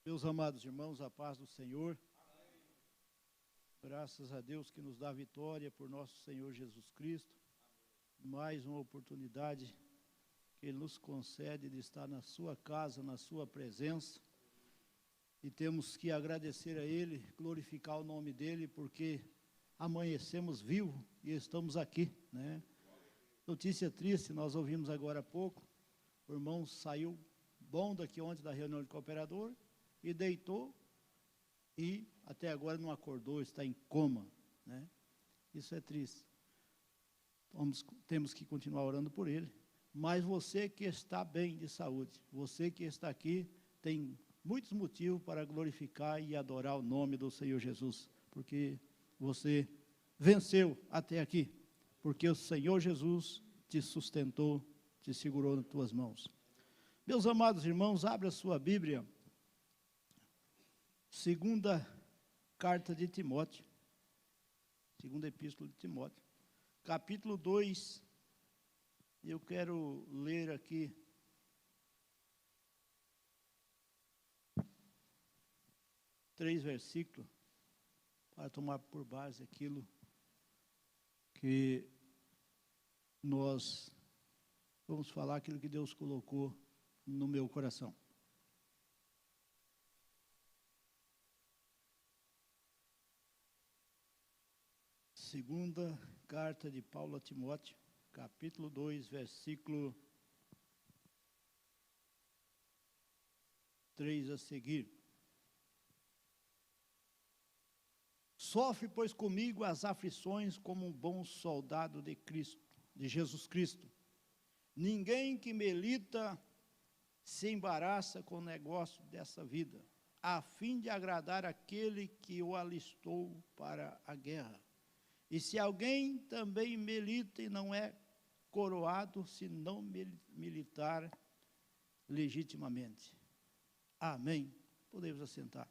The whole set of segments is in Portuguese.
Meus amados irmãos, a paz do Senhor. Graças a Deus que nos dá vitória por nosso Senhor Jesus Cristo. Mais uma oportunidade que Ele nos concede de estar na sua casa, na sua presença. E temos que agradecer a Ele, glorificar o nome dEle, porque amanhecemos vivos e estamos aqui, né? Notícia triste, nós ouvimos agora há pouco. O irmão saiu bom daqui ontem da reunião de cooperador e deitou e até agora não acordou, está em coma, né? Isso é triste. Temos que continuar orando por ele. Mas você que está bem de saúde, você que está aqui, tem muitos motivos para glorificar e adorar o nome do Senhor Jesus, porque você venceu até aqui, porque o Senhor Jesus te sustentou, te segurou nas tuas mãos. Meus amados irmãos, abra a sua Bíblia, segunda carta de Timóteo, segunda epístola de Timóteo, capítulo 2, eu quero ler aqui 3 versículos, para tomar por base aquilo que nós vamos falar, aquilo que Deus colocou no meu coração. Segunda carta de Paulo a Timóteo, capítulo 2, versículo 3 a seguir. Sofre, pois, comigo as aflições como um bom soldado de Cristo, de Jesus Cristo. Ninguém que milita se embaraça com o negócio dessa vida, a fim de agradar aquele que o alistou para a guerra. E se alguém também milita e não é coroado, se não militar legitimamente. Amém. Podemos assentar.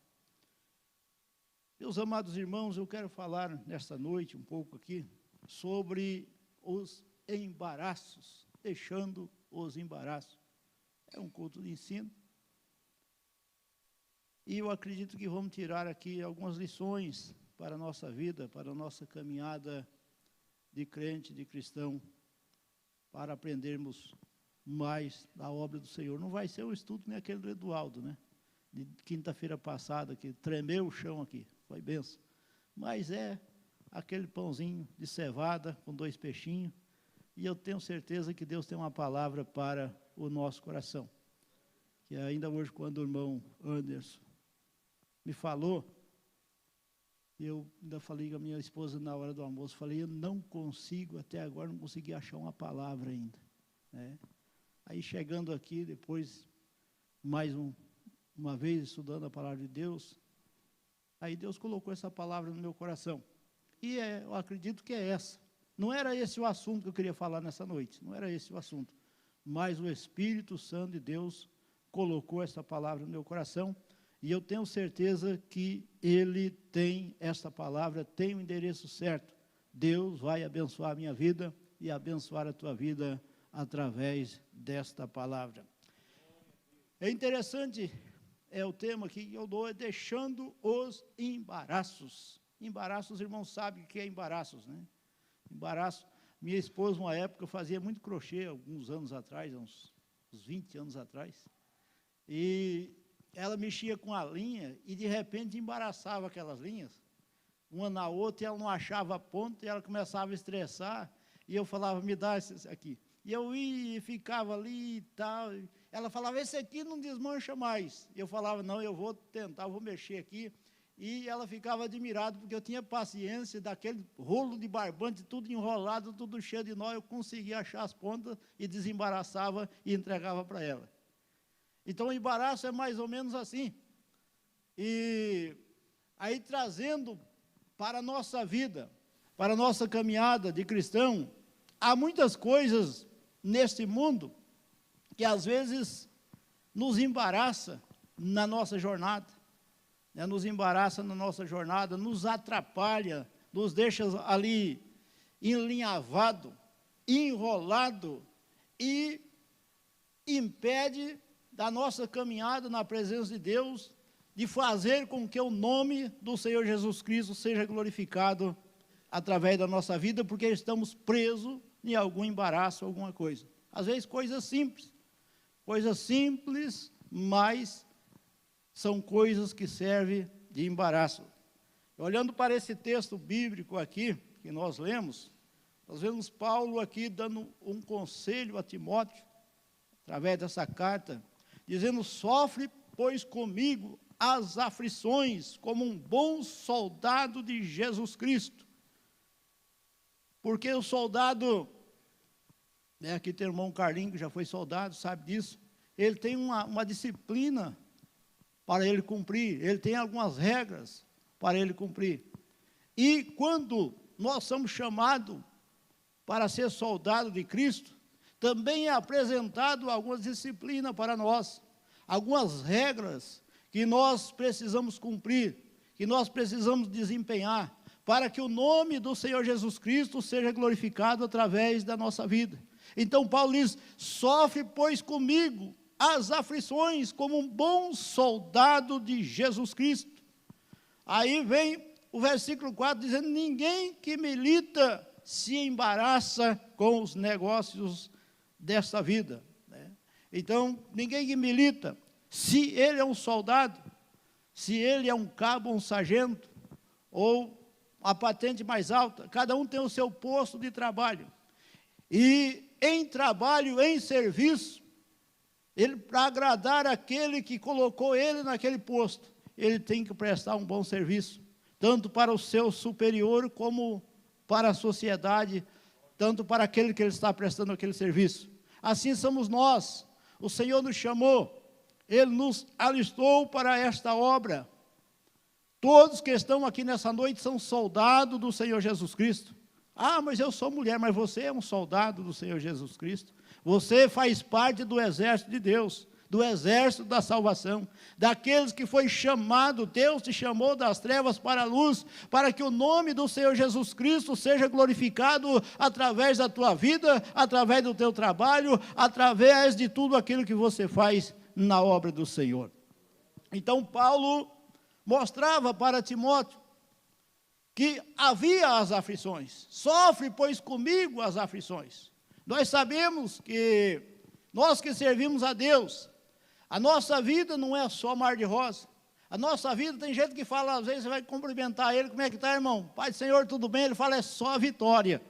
Meus amados irmãos, eu quero falar nesta noite um pouco aqui sobre os embaraços, deixando os embaraços. É um culto de ensino. E eu acredito que vamos tirar aqui algumas lições para a nossa vida, para a nossa caminhada de crente, de cristão, para aprendermos mais da obra do Senhor. Não vai ser um estudo nem aquele do Eduardo, né? De quinta-feira passada, que tremeu o chão aqui, foi benção. Mas é aquele pãozinho de cevada com 2 peixinhos, e eu tenho certeza que Deus tem uma palavra para o nosso coração. Que ainda hoje, quando o irmão Anderson me falou, eu ainda falei com a minha esposa na hora do almoço, falei, eu não consigo, até agora não consegui achar uma palavra ainda, né? Aí chegando aqui, depois, mais uma vez estudando a palavra de Deus, aí Deus colocou essa palavra no meu coração, e eu acredito que é essa. Não era esse o assunto que eu queria falar nessa noite, não era esse o assunto, mas o Espírito Santo de Deus colocou essa palavra no meu coração, e eu tenho certeza que Ele tem essa palavra, tem o endereço certo. Deus vai abençoar a minha vida e abençoar a tua vida através desta palavra. É interessante, é o tema que eu dou, é deixando os embaraços. Embaraços, os irmãos sabem o que é embaraços, né? Embaraço. Minha esposa, uma época, fazia muito crochê, alguns anos atrás, uns 20 anos atrás, e ela mexia com a linha e, de repente, embaraçava aquelas linhas, uma na outra, e ela não achava a ponta, e ela começava a estressar, e eu falava, me dá esse aqui. E eu ia e ficava ali e tal. Ela falava, esse aqui não desmancha mais. Eu falava, não, eu vou tentar, vou mexer aqui. E ela ficava admirada, porque eu tinha paciência daquele rolo de barbante, tudo enrolado, tudo cheio de nó, eu conseguia achar as pontas e desembaraçava e entregava para ela. Então, o embaraço é mais ou menos assim. E aí, trazendo para a nossa vida, para a nossa caminhada de cristão, há muitas coisas neste mundo que, às vezes, nos embaraça na nossa jornada, né? Nos embaraça na nossa jornada, nos atrapalha, nos deixa ali enlinhavado, enrolado e impede da nossa caminhada na presença de Deus, de fazer com que o nome do Senhor Jesus Cristo seja glorificado através da nossa vida, porque estamos presos em algum embaraço, alguma coisa. Às vezes coisas simples, mas são coisas que servem de embaraço. Olhando para esse texto bíblico aqui, que nós lemos, nós vemos Paulo aqui dando um conselho a Timóteo, através dessa carta, dizendo: sofre, pois, comigo as aflições, como um bom soldado de Jesus Cristo. Porque o soldado, aqui tem o irmão Carlinhos, que já foi soldado, sabe disso, ele tem uma disciplina para ele cumprir, ele tem algumas regras para ele cumprir. E quando nós somos chamados para ser soldado de Cristo, também é apresentado algumas disciplinas para nós, algumas regras que nós precisamos cumprir, que nós precisamos desempenhar, para que o nome do Senhor Jesus Cristo seja glorificado através da nossa vida. Então Paulo diz: sofre, pois, comigo as aflições, como um bom soldado de Jesus Cristo. Aí vem o versículo 4 dizendo: ninguém que milita se embaraça com os negócios desta vida. Então, ninguém que milita, se ele é um soldado, se ele é um cabo, um sargento, ou a patente mais alta, cada um tem o seu posto de trabalho. E em trabalho, em serviço, ele, para agradar aquele que colocou ele naquele posto, ele tem que prestar um bom serviço, tanto para o seu superior, como para a sociedade, tanto para aquele que ele está prestando aquele serviço. Assim somos nós. O Senhor nos chamou, Ele nos alistou para esta obra. Todos que estão aqui nessa noite são soldados do Senhor Jesus Cristo. Ah, mas eu sou mulher, mas você é um soldado do Senhor Jesus Cristo. Você faz parte do exército de Deus, do exército da salvação, daqueles que foi chamado, Deus te chamou das trevas para a luz, para que o nome do Senhor Jesus Cristo seja glorificado através da tua vida, através do teu trabalho, através de tudo aquilo que você faz na obra do Senhor. Então Paulo mostrava para Timóteo que havia as aflições. Sofre, pois, comigo as aflições. Nós sabemos que nós que servimos a Deus, a nossa vida não é só mar de rosa. A nossa vida, tem gente que fala, às vezes você vai cumprimentar ele: como é que está, irmão? Pai do Senhor, tudo bem? Ele fala: é só vitória.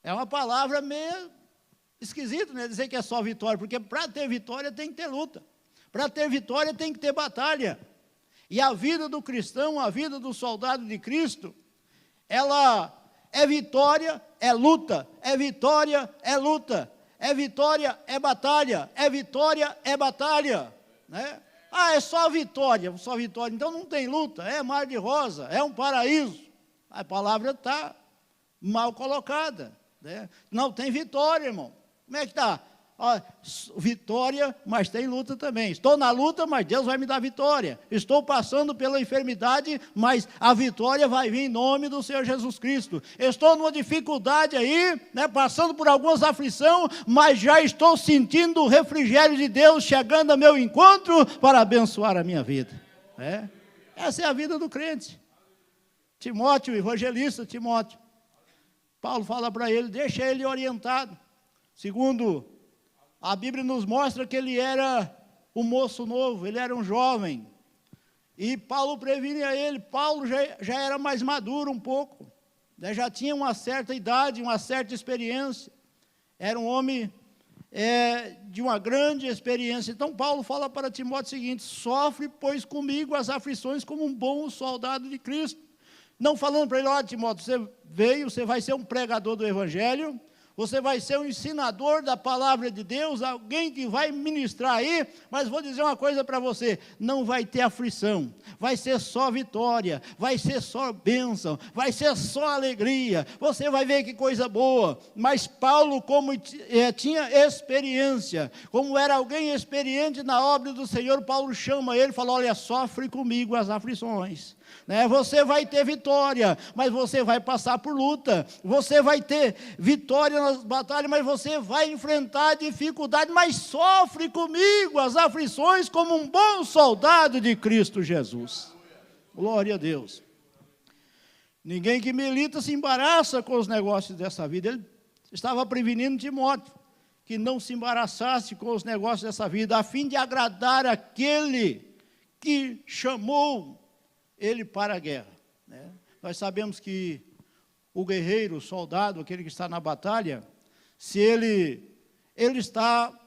É uma palavra meio esquisita, né? Dizer que é só vitória, porque para ter vitória tem que ter luta. Para ter vitória tem que ter batalha. E a vida do cristão, a vida do soldado de Cristo, ela é vitória, é luta, é vitória, é luta. É vitória, é batalha, é vitória, é batalha, né? Ah, é só vitória, então não tem luta, é mar de rosa, é um paraíso. A palavra está mal colocada, né? Não tem vitória, irmão. Como é que está? Vitória, mas tem luta também. Estou na luta, mas Deus vai me dar vitória. Estou passando pela enfermidade, mas a vitória vai vir em nome do Senhor Jesus Cristo. Estou numa dificuldade aí, né, passando por algumas aflições, mas já estou sentindo o refrigério de Deus chegando ao meu encontro para abençoar a minha vida. Essa é a vida do crente. Timóteo, evangelista Timóteo, Paulo fala para ele, deixa ele orientado. Segundo, a Bíblia nos mostra que ele era um moço novo, ele era um jovem. E Paulo previne a ele. Paulo já era mais maduro um pouco, né? Já tinha uma certa idade, uma certa experiência. Era um homem de uma grande experiência. Então Paulo fala para Timóteo o seguinte: sofre, pois, comigo as aflições como um bom soldado de Cristo. Não falando para ele: olha, Timóteo, você veio, você vai ser um pregador do Evangelho, você vai ser um ensinador da palavra de Deus, alguém que vai ministrar aí, mas vou dizer uma coisa para você: não vai ter aflição, vai ser só vitória, vai ser só bênção, vai ser só alegria, você vai ver que coisa boa. Mas Paulo, como tinha experiência, como era alguém experiente na obra do Senhor, Paulo chama ele e fala: olha, sofre comigo as aflições. Você vai ter vitória, mas você vai passar por luta. Você vai ter vitória nas batalhas, mas você vai enfrentar dificuldade, mas sofre comigo as aflições como um bom soldado de Cristo Jesus. Glória a Deus. Ninguém que milita se embaraça com os negócios dessa vida. Ele estava prevenindo Timóteo que não se embaraçasse com os negócios dessa vida, a fim de agradar aquele que chamou ele para a guerra. Nós sabemos que o guerreiro, o soldado, aquele que está na batalha, se ele está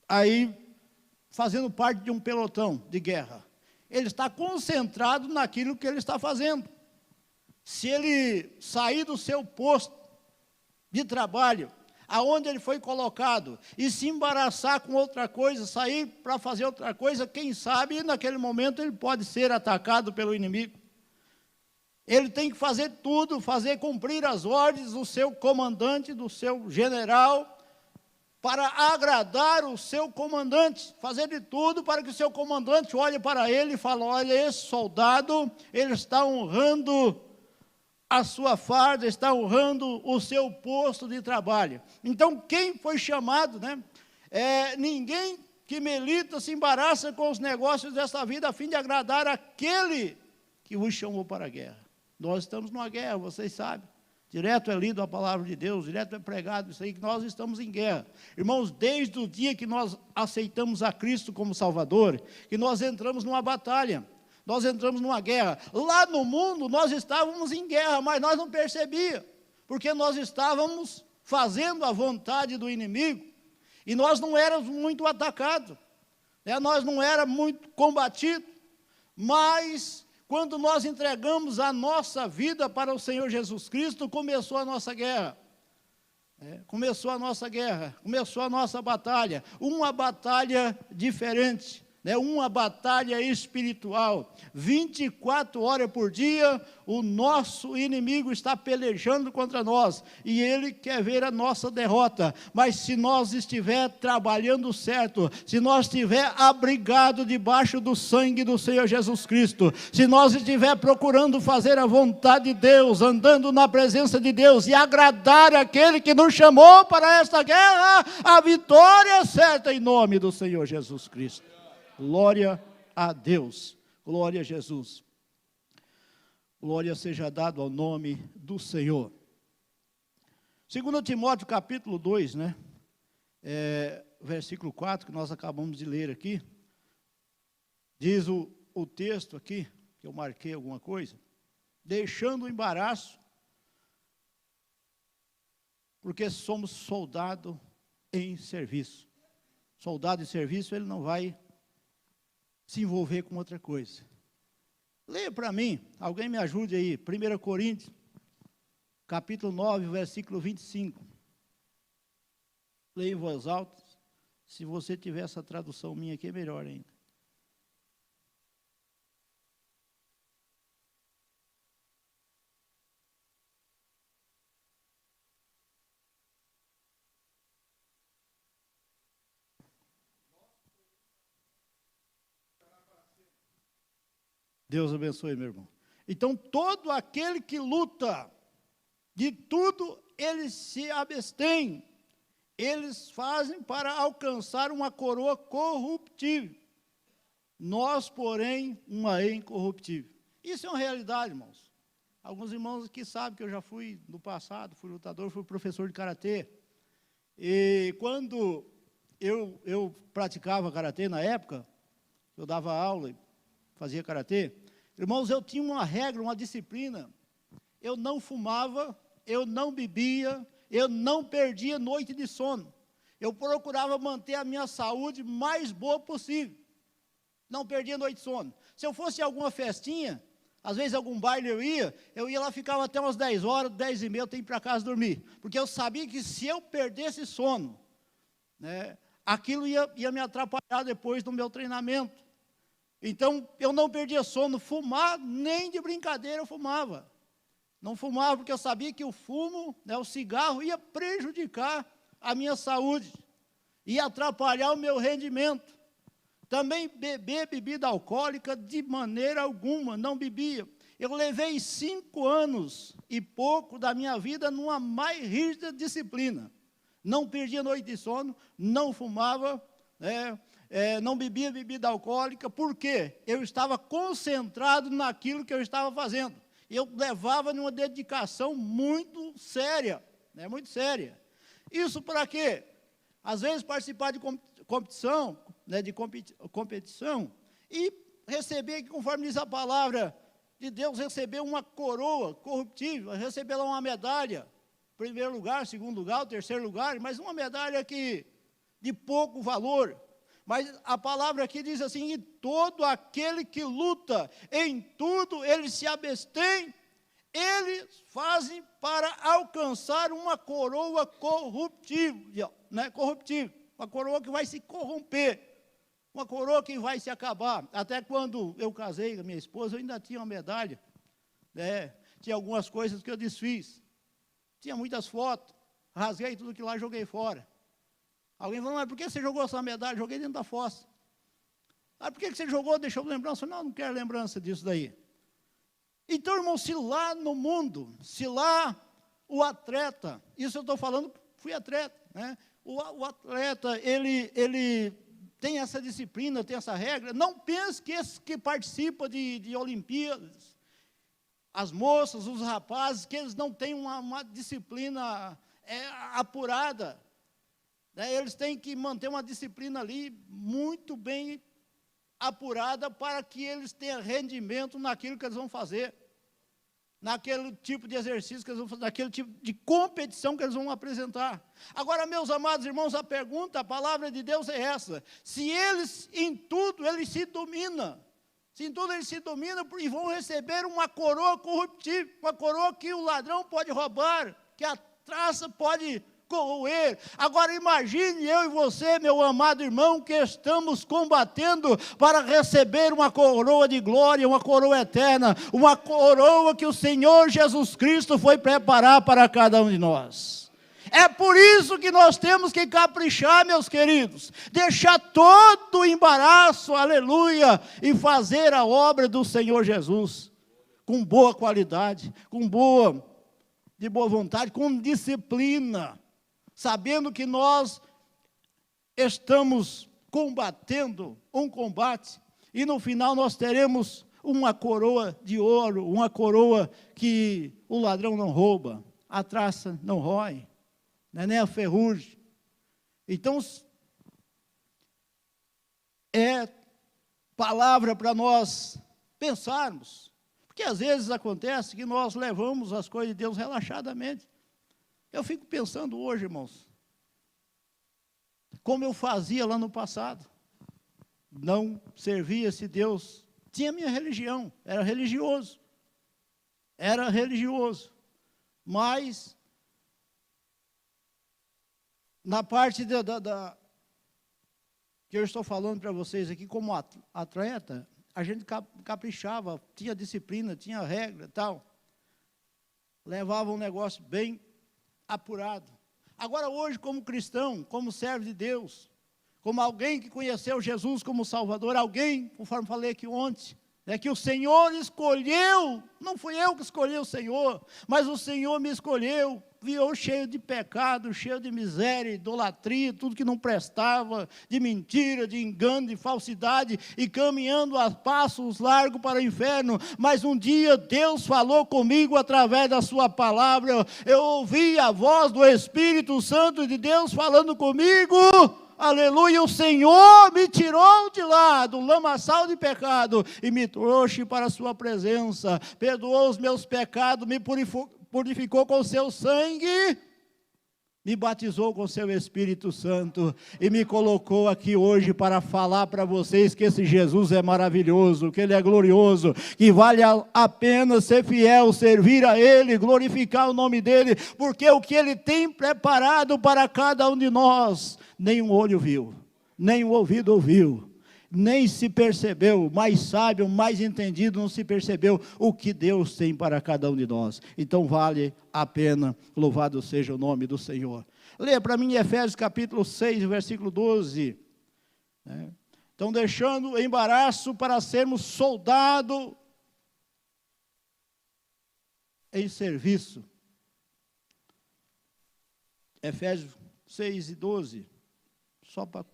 aí fazendo parte de um pelotão de guerra, ele está concentrado naquilo que ele está fazendo. Se ele sair do seu posto de trabalho, aonde ele foi colocado, e se embaraçar com outra coisa, sair para fazer outra coisa, quem sabe naquele momento ele pode ser atacado pelo inimigo. Ele tem que fazer tudo, fazer cumprir as ordens do seu comandante, do seu general, para agradar o seu comandante, fazer de tudo para que o seu comandante olhe para ele e fale: olha, esse soldado, ele está honrando a sua farda, está honrando o seu posto de trabalho. Então, quem foi chamado, ninguém que milita se embaraça com os negócios dessa vida, a fim de agradar aquele que vos chamou para a guerra. Nós estamos numa guerra, vocês sabem. Direto é lido a palavra de Deus, direto é pregado isso aí, que nós estamos em guerra. Irmãos, desde o dia que nós aceitamos a Cristo como Salvador, que nós entramos numa batalha, nós entramos numa guerra. Lá no mundo, nós estávamos em guerra, mas nós não percebíamos, porque nós estávamos fazendo a vontade do inimigo, e nós não éramos muito atacados, nós não éramos muito combatidos, mas quando nós entregamos a nossa vida para o Senhor Jesus Cristo, começou a nossa guerra. Começou a nossa guerra, começou a nossa batalha, uma batalha diferente, uma batalha espiritual. 24 horas por dia, o nosso inimigo está pelejando contra nós, e ele quer ver a nossa derrota. Mas se nós estiver trabalhando certo, se nós estiver abrigado debaixo do sangue do Senhor Jesus Cristo, se nós estiver procurando fazer a vontade de Deus, andando na presença de Deus, e agradar aquele que nos chamou para esta guerra, a vitória é certa em nome do Senhor Jesus Cristo. Glória a Deus, glória a Jesus, glória seja dado ao nome do Senhor. 2 Timóteo capítulo 2, versículo 4, que nós acabamos de ler aqui, diz o texto aqui, que eu marquei alguma coisa, deixando o embaraço, porque somos soldado em serviço. Soldado em serviço, ele não vai se envolver com outra coisa. Leia para mim, alguém me ajude aí, 1 Coríntios, capítulo 9, versículo 25. Leia em voz alta, se você tiver essa tradução minha aqui, é melhor ainda. Deus abençoe, meu irmão. Então, todo aquele que luta, de tudo eles se abstêm. Eles fazem para alcançar uma coroa corruptível. Nós, porém, uma incorruptível. Isso é uma realidade, irmãos. Alguns irmãos aqui sabem que eu já fui, no passado, fui lutador, fui professor de karatê. E quando eu praticava karatê na época, eu dava aula, fazia karatê, irmãos, eu tinha uma regra, uma disciplina. Eu não fumava, eu não bebia, eu não perdia noite de sono. Eu procurava manter a minha saúde mais boa possível. Não perdia noite de sono. Se eu fosse em alguma festinha, às vezes algum baile eu ia lá, ficava até umas 10 horas, 10 e meia, eu tenho que ir para casa dormir. Porque eu sabia que se eu perdesse sono, aquilo ia me atrapalhar depois do meu treinamento. Então, eu não perdia sono, fumar, nem de brincadeira eu fumava. Não fumava porque eu sabia que o fumo, o cigarro, ia prejudicar a minha saúde, ia atrapalhar o meu rendimento. Também beber bebida alcoólica de maneira alguma, não bebia. Eu levei 5 anos e pouco da minha vida numa mais rígida disciplina. Não perdia noite de sono, não fumava, não bebia bebida alcoólica. Por quê? Eu estava concentrado naquilo que eu estava fazendo. Eu levava numa dedicação muito séria, muito séria. Isso para quê? Às vezes participar de competição, competição, e receber, conforme diz a palavra de Deus, receber uma coroa corruptível, receber lá uma medalha, primeiro lugar, segundo lugar, terceiro lugar, mas uma medalha de pouco valor. Mas a palavra aqui diz assim: e todo aquele que luta, em tudo eles se abstêm, eles fazem para alcançar uma coroa corruptível, corruptível, uma coroa que vai se corromper, uma coroa que vai se acabar. Até quando eu casei com a minha esposa, eu ainda tinha uma medalha, tinha algumas coisas que eu desfiz, tinha muitas fotos, rasguei tudo que lá, joguei fora. Alguém falou: mas por que você jogou essa medalha? Joguei dentro da fossa. Ah, por que você jogou? Deixou lembrança? Não quero lembrança disso daí. Então, irmão, se lá no mundo, se lá o atleta, isso eu estou falando, fui atleta, o atleta, ele tem essa disciplina, tem essa regra. Não pense que esses que participam de Olimpíadas, as moças, os rapazes, que eles não têm uma disciplina apurada. Eles têm que manter uma disciplina ali muito bem apurada para que eles tenham rendimento naquilo que eles vão fazer, naquele tipo de exercício que eles vão fazer, naquele tipo de competição que eles vão apresentar. Agora, meus amados irmãos, a palavra de Deus é essa: se eles, em tudo, eles se dominam, se em tudo eles se dominam, e vão receber uma coroa corruptível, uma coroa que o ladrão pode roubar, que a traça pode corroer. Agora imagine eu e você, meu amado irmão, que estamos combatendo para receber uma coroa de glória, uma coroa eterna, uma coroa que o Senhor Jesus Cristo foi preparar para cada um de nós. É por isso que nós temos que caprichar, meus queridos, deixar todo o embaraço, aleluia, e fazer a obra do Senhor Jesus com boa qualidade, de boa vontade, com disciplina, sabendo que nós estamos combatendo um combate, e no final nós teremos uma coroa de ouro, uma coroa que o ladrão não rouba, a traça não rói, nem a ferrugem. Então, é palavra para nós pensarmos, porque às vezes acontece que nós levamos as coisas de Deus relaxadamente. Eu fico pensando hoje, irmãos, como eu fazia lá no passado. Não servia esse Deus, tinha minha religião, era religioso, mas na parte que eu estou falando para vocês aqui, como atleta, a gente caprichava, tinha disciplina, tinha regra e tal, levava um negócio bem apurado. Agora hoje, como cristão, como servo de Deus, como alguém que conheceu Jesus como Salvador, alguém, conforme falei aqui ontem, que o Senhor escolheu, não fui eu que escolhi o Senhor, mas o Senhor me escolheu, viu cheio de pecado, cheio de miséria, idolatria, tudo que não prestava, de mentira, de engano, de falsidade, e caminhando a passos largos para o inferno. Mas um dia Deus falou comigo através da sua palavra, eu ouvi a voz do Espírito Santo de Deus falando comigo. Aleluia, o Senhor me tirou de lá, do lamaçal de pecado, e me trouxe para a sua presença, perdoou os meus pecados, me purificou com o seu sangue, me batizou com o seu Espírito Santo, e me colocou aqui hoje para falar para vocês que esse Jesus é maravilhoso, que Ele é glorioso, que vale a pena ser fiel, servir a Ele, glorificar o nome dEle, porque o que Ele tem preparado para cada um de nós, nem um olho viu, nem um ouvido ouviu, nem se percebeu, mais sábio, mais entendido, não se percebeu o que Deus tem para cada um de nós. Então vale a pena, louvado seja o nome do Senhor. Leia para mim Efésios capítulo 6, versículo 12. Então, deixando o embaraço para sermos soldado em serviço. Efésios 6:12. Só para...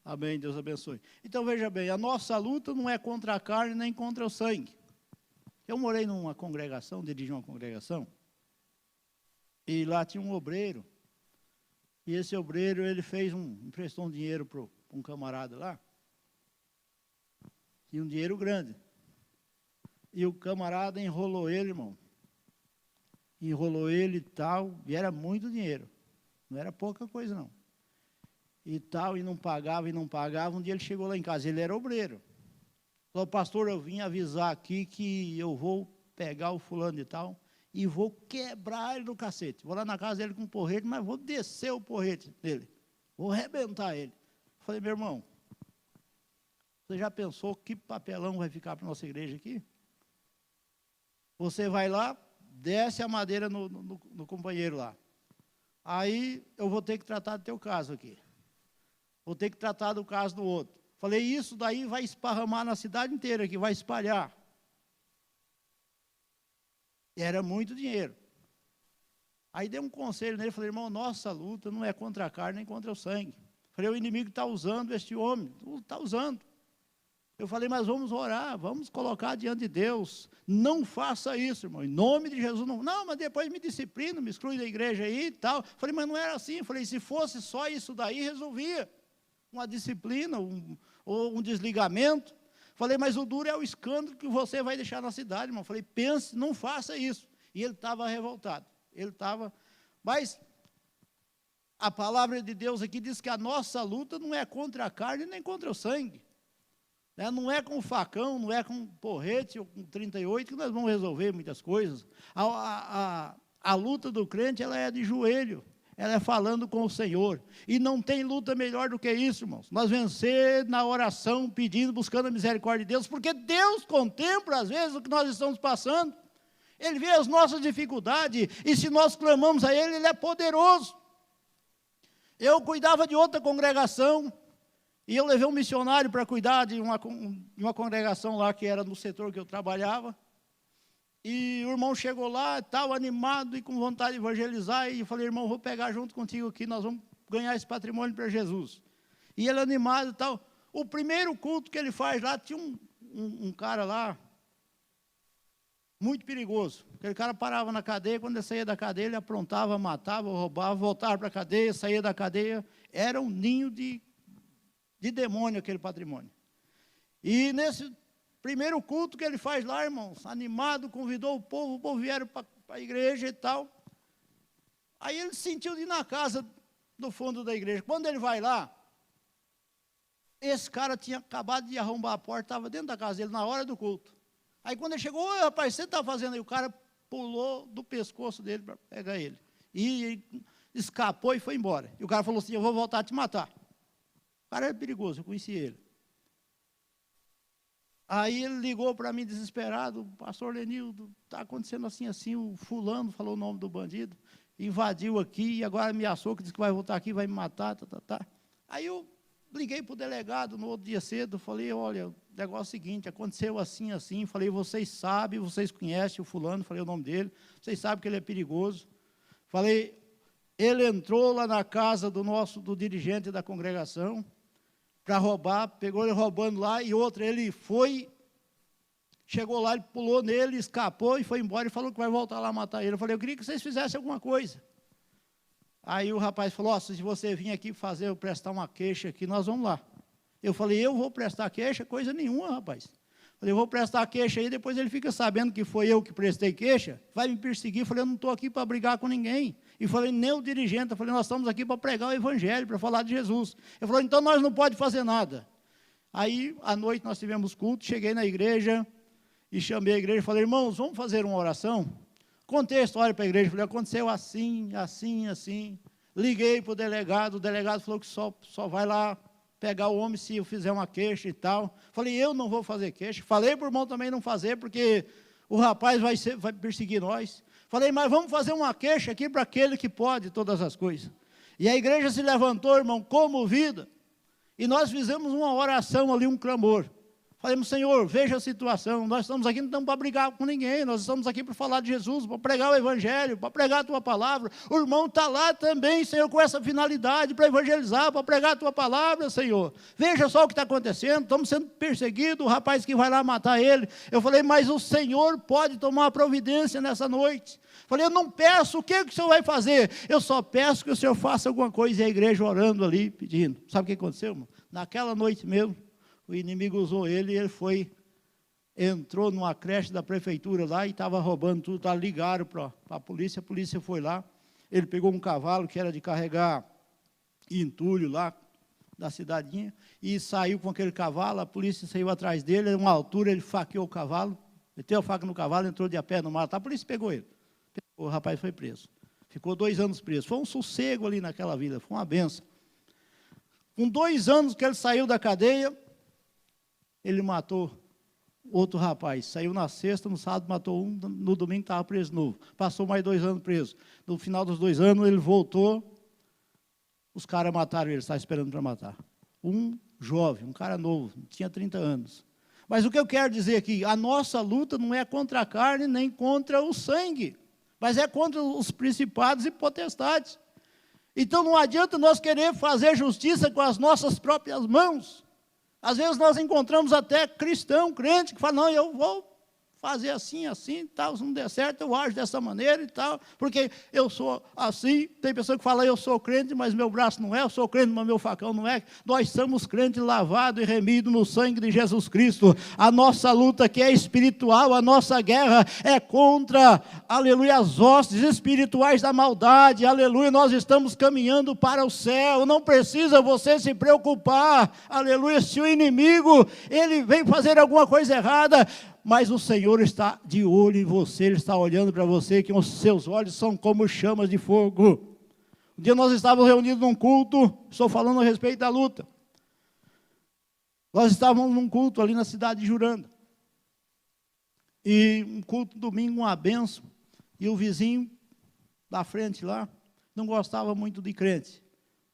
Amém, Deus abençoe. Então, veja bem, a nossa luta não é contra a carne nem contra o sangue. Eu morei numa congregação, dirigi uma congregação, e lá tinha um obreiro, e esse obreiro, ele emprestou um dinheiro para um camarada lá, e um dinheiro grande. E o camarada enrolou ele, irmão. Enrolou ele e tal, e era muito dinheiro. Não era pouca coisa, não. E tal, e não pagava. Um dia ele chegou lá em casa, ele era obreiro. Falou, pastor, eu vim avisar aqui que eu vou pegar o fulano e tal, e vou quebrar ele no cacete. Vou lá na casa dele com um porrete, mas vou descer o porrete dele. Vou arrebentar ele. Falei, meu irmão, você já pensou que papelão vai ficar para a nossa igreja aqui? Você vai lá, desce a madeira no companheiro lá. Aí eu vou ter que tratar do teu caso aqui. Vou ter que tratar do caso do outro. Falei, isso daí vai esparramar na cidade inteira aqui, vai espalhar. E era muito dinheiro. Aí dei um conselho nele, falei, irmão, nossa luta não é contra a carne nem contra o sangue. Falei, o inimigo está usando este homem, está usando. Eu falei, mas vamos orar, vamos colocar diante de Deus. Não faça isso, irmão, em nome de Jesus. Não, mas depois me disciplina, me exclui da igreja aí e tal. Falei, mas não era assim. Falei, se fosse só isso daí, resolvia. Uma disciplina, ou um desligamento. Falei, mas o duro é o escândalo que você vai deixar na cidade, irmão. Falei, pense, não faça isso. E ele estava revoltado. Mas a palavra de Deus aqui diz que a nossa luta não é contra a carne nem contra o sangue. Não é com facão, não é com porrete ou com 38 que nós vamos resolver muitas coisas. A luta do crente, ela é de joelho. Ela é falando com o Senhor. E não tem luta melhor do que isso, irmãos. Nós vencer na oração, pedindo, buscando a misericórdia de Deus, porque Deus contempla, às vezes, o que nós estamos passando. Ele vê as nossas dificuldades, e se nós clamamos a Ele, Ele é poderoso. Eu cuidava de outra congregação, e eu levei um missionário para cuidar de uma congregação lá, que era no setor que eu trabalhava. E o irmão chegou lá, estava animado e com vontade de evangelizar, e eu falei, irmão, vou pegar junto contigo aqui, nós vamos ganhar esse patrimônio para Jesus. E ele animado e tal. O primeiro culto que ele faz lá, tinha um cara lá, muito perigoso. Aquele cara parava na cadeia, quando ele saía da cadeia, ele aprontava, matava, roubava, voltava para a cadeia, saía da cadeia. Era um ninho de demônio aquele patrimônio. E nesse primeiro culto que ele faz lá, irmãos, animado, convidou o povo vieram para a igreja e tal. Aí ele sentiu de ir na casa do fundo da igreja. Quando ele vai lá, esse cara tinha acabado de arrombar a porta, estava dentro da casa dele na hora do culto. Aí quando ele chegou, oi rapaz, você está fazendo aí? O cara pulou do pescoço dele para pegar ele. E ele escapou e foi embora. E o cara falou assim, eu vou voltar a te matar. O cara era perigoso, eu conheci ele. Aí ele ligou para mim desesperado, pastor Lenildo, está acontecendo assim, assim, o fulano falou o nome do bandido, invadiu aqui e agora ameaçou que disse que vai voltar aqui, vai me matar, tá. Aí eu liguei para o delegado no outro dia cedo, falei, olha, o negócio é o seguinte, aconteceu assim, assim, falei, vocês sabem, vocês conhecem o fulano, falei o nome dele, vocês sabem que ele é perigoso. Falei, ele entrou lá na casa do dirigente da congregação, para roubar, pegou ele roubando lá, e outra, ele foi, chegou lá, ele pulou nele, escapou e foi embora, e falou que vai voltar lá matar ele. Eu falei, eu queria que vocês fizessem alguma coisa. Aí o rapaz falou, se você vir aqui eu prestar uma queixa aqui, nós vamos lá. Eu falei, eu vou prestar queixa? Coisa nenhuma, rapaz. Falei, eu vou prestar queixa aí, depois ele fica sabendo que foi eu que prestei queixa, vai me perseguir. Eu falei, eu não estou aqui para brigar com ninguém. E falei, nem o dirigente, eu falei, nós estamos aqui para pregar o evangelho, para falar de Jesus. Ele falou, então nós não podemos fazer nada. Aí, à noite, nós tivemos culto, cheguei na igreja, e chamei a igreja, falei, irmãos, vamos fazer uma oração? Contei a história para a igreja, falei, aconteceu assim, assim, assim. Liguei para o delegado falou que só vai lá pegar o homem se eu fizer uma queixa e tal. Falei, eu não vou fazer queixa. Falei para o irmão também não fazer, porque o rapaz vai perseguir nós. Falei, mas vamos fazer uma queixa aqui para aquele que pode todas as coisas. E a igreja se levantou, irmão, comovida. E nós fizemos uma oração ali, um clamor. Falamos, Senhor, veja a situação, nós estamos aqui, não estamos para brigar com ninguém, nós estamos aqui para falar de Jesus, para pregar o Evangelho, para pregar a Tua Palavra. O irmão está lá também, Senhor, com essa finalidade, para evangelizar, para pregar a Tua Palavra, Senhor. Veja só o que está acontecendo, estamos sendo perseguidos, o rapaz que vai lá matar ele. Eu falei, mas o Senhor pode tomar uma providência nessa noite. Falei, eu não peço, o que o Senhor vai fazer? Eu só peço que o Senhor faça alguma coisa, e a igreja orando ali, pedindo. Sabe o que aconteceu, irmão? Naquela noite mesmo, o inimigo usou ele e ele entrou numa creche da prefeitura lá e estava roubando tudo, tá, ligaram para a polícia foi lá, ele pegou um cavalo que era de carregar entulho lá da cidadinha e saiu com aquele cavalo, a polícia saiu atrás dele, a uma altura ele faqueou o cavalo, meteu a faca no cavalo, entrou de a pé no mato, a polícia pegou ele, o rapaz foi preso, ficou 2 anos preso, foi um sossego ali naquela vida, foi uma benção. Com 2 anos que ele saiu da cadeia, ele matou outro rapaz. Saiu na sexta, no sábado matou um, no domingo estava preso novo. Passou mais 2 anos preso. No final dos 2 anos, ele voltou, os caras mataram ele, estava esperando para matar. Um jovem, um cara novo, tinha 30 anos. Mas o que eu quero dizer aqui, a nossa luta não é contra a carne, nem contra o sangue, mas é contra os principados e potestades. Então não adianta nós querer fazer justiça com as nossas próprias mãos. Às vezes nós encontramos até cristão, crente, que fala, não, eu vou fazer assim, assim, tal, se não der certo, eu ajo dessa maneira e tal, porque eu sou assim. Tem pessoa que fala, eu sou crente, mas meu braço não é, eu sou crente, mas meu facão não é. Nós somos crentes lavados e remidos no sangue de Jesus Cristo. A nossa luta que é espiritual, a nossa guerra é contra, aleluia, as hostes espirituais da maldade, aleluia, nós estamos caminhando para o céu, não precisa você se preocupar, aleluia, se o inimigo, ele vem fazer alguma coisa errada, mas o Senhor está de olho em você, Ele está olhando para você, que os seus olhos são como chamas de fogo. Um dia nós estávamos reunidos num culto, estou falando a respeito da luta. Nós estávamos num culto ali na cidade de Juranda. E um culto domingo, uma benção, e o vizinho da frente lá, não gostava muito de crente.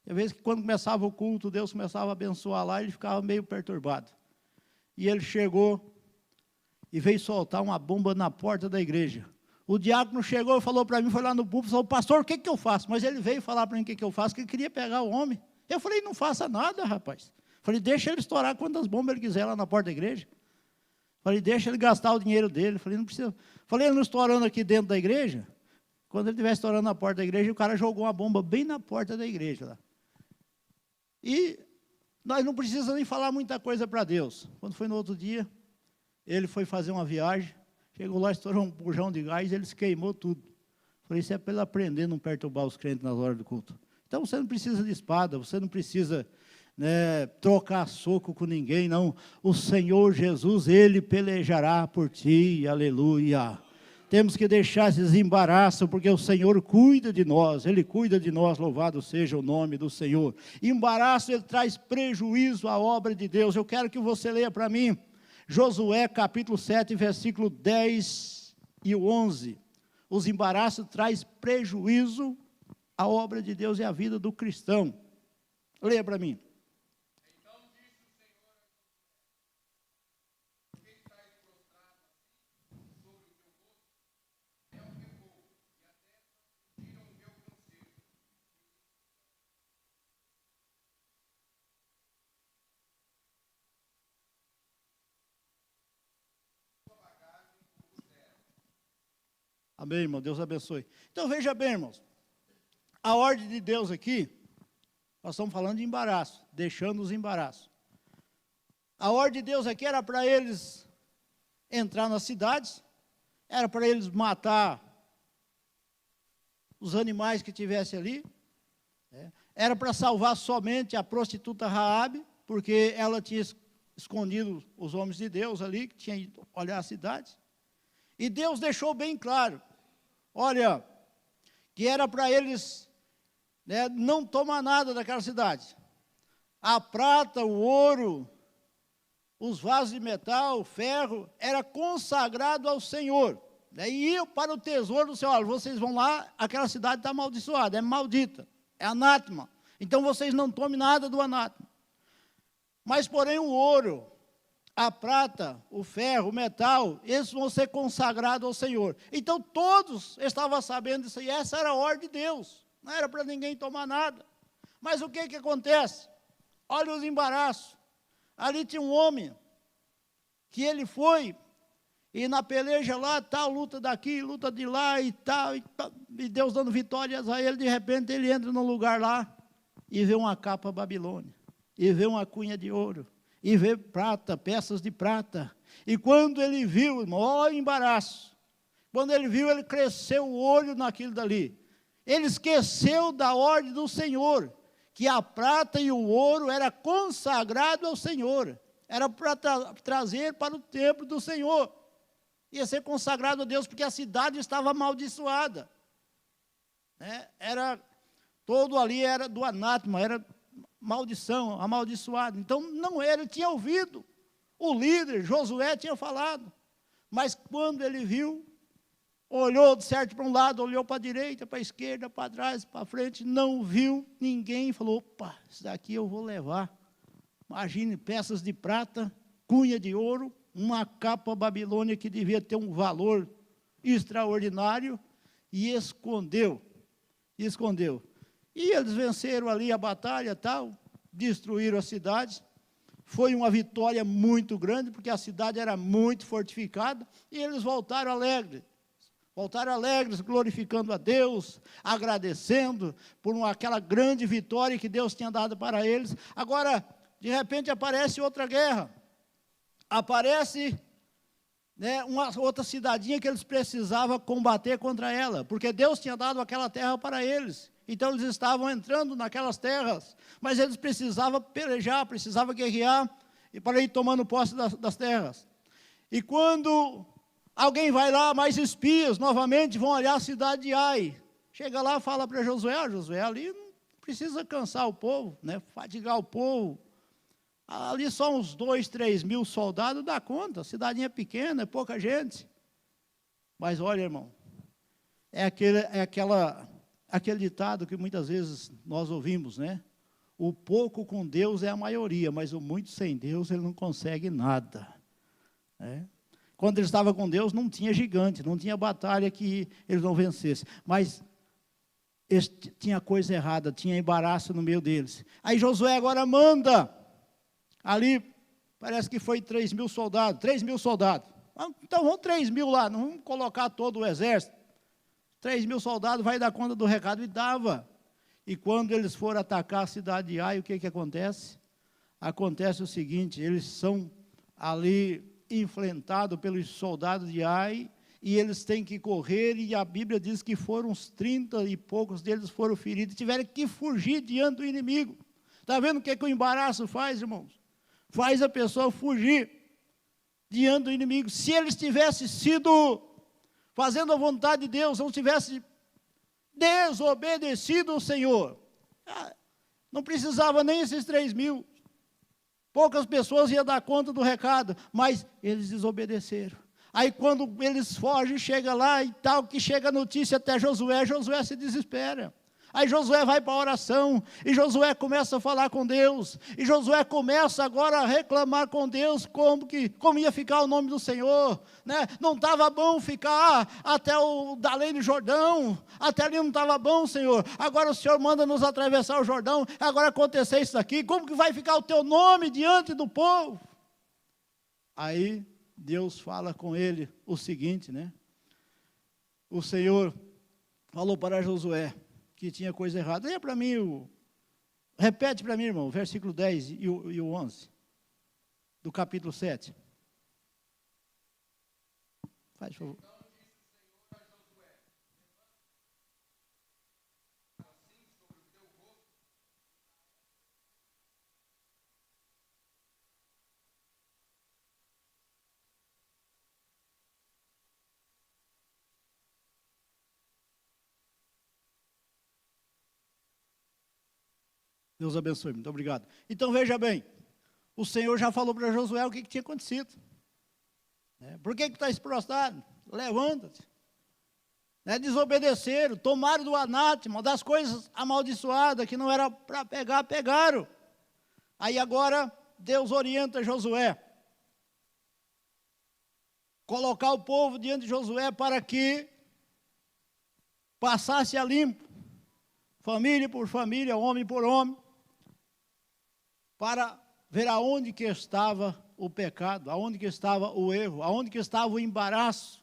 Às vezes que quando começava o culto, Deus começava a abençoar lá, ele ficava meio perturbado. E ele chegou e veio soltar uma bomba na porta da igreja. O diácono chegou e falou para mim, foi lá no púlpito, falou, pastor, o que eu faço? Mas ele veio falar para mim o que eu faço, que ele queria pegar o homem. Eu falei, não faça nada, rapaz. Falei, deixa ele estourar quantas bombas ele quiser lá na porta da igreja. Falei, deixa ele gastar o dinheiro dele. Falei, não precisa. Falei, ele não estourando aqui dentro da igreja? Quando ele estiver estourando na porta da igreja, o cara jogou uma bomba bem na porta da igreja lá. E nós não precisamos nem falar muita coisa para Deus. Quando foi no outro dia, ele foi fazer uma viagem, chegou lá, estourou um bujão de gás, ele se queimou tudo. Falei, isso é para ele aprender a não perturbar os crentes nas horas do culto. Então você não precisa de espada, você não precisa, né, trocar soco com ninguém, não. O Senhor Jesus, Ele pelejará por ti, aleluia. Temos que deixar esses embaraços, porque o Senhor cuida de nós, Ele cuida de nós, louvado seja o nome do Senhor. Embaraço, ele traz prejuízo à obra de Deus. Eu quero que você leia para mim, Josué capítulo 7, versículo 10 e 11. Os embaraços traz prejuízo à obra de Deus e à vida do cristão. Leia para mim. Então disse o Senhor a Josué, por que estás prostrado assim sobre o teu rosto? É o que vou, e até tiram o meu conselho. Amém, irmão, Deus abençoe. Então veja bem, irmãos, a ordem de Deus aqui, nós estamos falando de embaraço, deixando os embaraços. A ordem de Deus aqui era para eles entrar nas cidades, era para eles matar os animais que tivessem ali, era para salvar somente a prostituta Raabe, porque ela tinha escondido os homens de Deus ali, que tinham ido olhar a cidade. E Deus deixou bem claro, olha, que era para eles, né, não tomar nada daquela cidade. a prata, o ouro, os vasos de metal, o ferro, era consagrado ao Senhor. Daí iam para o tesouro do Senhor. Olha, vocês vão lá, aquela cidade está amaldiçoada, é maldita, é anátema. Então vocês não tomem nada do anátema. Mas, porém, o ouro, a prata, o ferro, o metal, esses vão ser consagrados ao Senhor. Então todos estavam sabendo disso, e essa era a ordem de Deus. Não era para ninguém tomar nada. Mas o que acontece? Olha os embaraços. Ali tinha um homem, que ele foi, e na peleja lá, tal, luta daqui, luta de lá, e tal, e Deus dando vitórias a ele, de repente ele entra num lugar lá, e vê uma capa Babilônia, e vê uma cunha de ouro, e vê prata, peças de prata. E quando ele viu, irmão, olha o embaraço, quando ele viu, ele cresceu o olho naquilo dali. Ele esqueceu da ordem do Senhor, que a prata e o ouro era consagrado ao Senhor, era para trazer para o templo do Senhor, ia ser consagrado a Deus, porque a cidade estava amaldiçoada, né? Era, todo ali era do anátema, era maldição, amaldiçoado. Então não era, ele tinha ouvido, o líder, Josué, tinha falado, mas quando ele viu, olhou de certo para um lado, olhou para a direita, para a esquerda, para trás, para frente, não viu ninguém, falou, opa, isso daqui eu vou levar. Imagine, peças de prata, cunha de ouro, uma capa Babilônia que devia ter um valor extraordinário, e escondeu. E eles venceram ali a batalha, tal, destruíram a cidade. Foi uma vitória muito grande, porque a cidade era muito fortificada, e eles voltaram alegres, glorificando a Deus, agradecendo por aquela grande vitória que Deus tinha dado para eles. Agora, de repente, aparece outra guerra, aparece, né, uma outra cidadinha que eles precisavam combater contra ela, porque Deus tinha dado aquela terra para eles. Então eles estavam entrando naquelas terras, mas eles precisavam pelejar, precisavam guerrear, e para ir tomando posse das terras. E quando alguém vai lá, mais espias, novamente, vão olhar a cidade de Ai, chega lá e fala para Josué, Josué, ali não precisa cansar o povo, né, fatigar o povo, ali só uns 2, 3 mil soldados dá conta, a cidadinha é pequena, é pouca gente. Mas olha, irmão, é aquele ditado que muitas vezes nós ouvimos, né? O pouco com Deus é a maioria, mas o muito sem Deus ele não consegue nada, né? Quando ele estava com Deus não tinha gigante, não tinha batalha que eles não vencessem, mas tinha coisa errada, tinha embaraço no meio deles. Aí Josué agora manda, ali parece que foi 3 mil soldados, então vão 3 mil lá, não vamos colocar todo o exército, 3 mil soldados vai dar conta do recado, e dava. E quando eles foram atacar a cidade de Ai, o que acontece? Acontece o seguinte, eles são ali enfrentados pelos soldados de Ai, e eles têm que correr, e a Bíblia diz que foram uns 30 e poucos deles foram feridos, tiveram que fugir diante do inimigo. Está vendo o que o embaraço faz, irmãos? Faz a pessoa fugir diante do inimigo. Se eles tivessem sido fazendo a vontade de Deus, não tivessem desobedecido ao Senhor, não precisava nem esses 3 mil. Poucas pessoas iam dar conta do recado, mas eles desobedeceram. Aí quando eles fogem, chega lá e tal, que chega a notícia até Josué, Josué se desespera. Aí Josué vai para a oração, e Josué começa a falar com Deus, e Josué começa agora a reclamar com Deus como ia ficar o nome do Senhor, né? Não estava bom ficar até o além do Jordão, até ali não estava bom, Senhor, agora o Senhor manda nos atravessar o Jordão, agora acontecer isso aqui, como que vai ficar o teu nome diante do povo? Aí Deus fala com ele o seguinte, né? O Senhor falou para Josué que tinha coisa errada. Leia para mim, repete para mim, irmão, o versículo 10 e o 11, do capítulo 7. Faz favor. Deus abençoe, muito obrigado. Então, veja bem, o Senhor já falou para Josué o que tinha acontecido. Por que está prostrado? Levanta-te. Desobedeceram, tomaram do anátema, das coisas amaldiçoadas, que não era para pegar, pegaram. Aí agora, Deus orienta Josué. Colocar o povo diante de Josué para que passasse a limpo, família por família, homem por homem, para ver aonde que estava o pecado, aonde que estava o erro, aonde que estava o embaraço,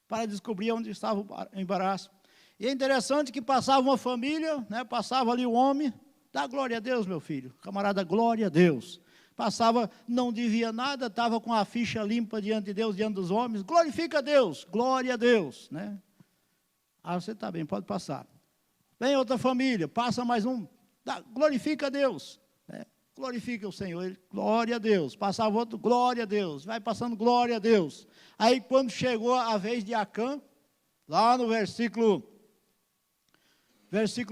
para descobrir onde estava o embaraço. E é interessante que passava uma família, passava ali o homem, dá glória a Deus, meu filho, camarada, glória a Deus. Passava, não devia nada, estava com a ficha limpa diante de Deus, diante dos homens, glorifica a Deus, glória a Deus, você está bem, pode passar. Vem outra família, passa mais um, glorifica a Deus, glorifica o Senhor, ele, glória a Deus. Passava outro, glória a Deus, vai passando glória a Deus. Aí quando chegou a vez de Acã, lá no versículo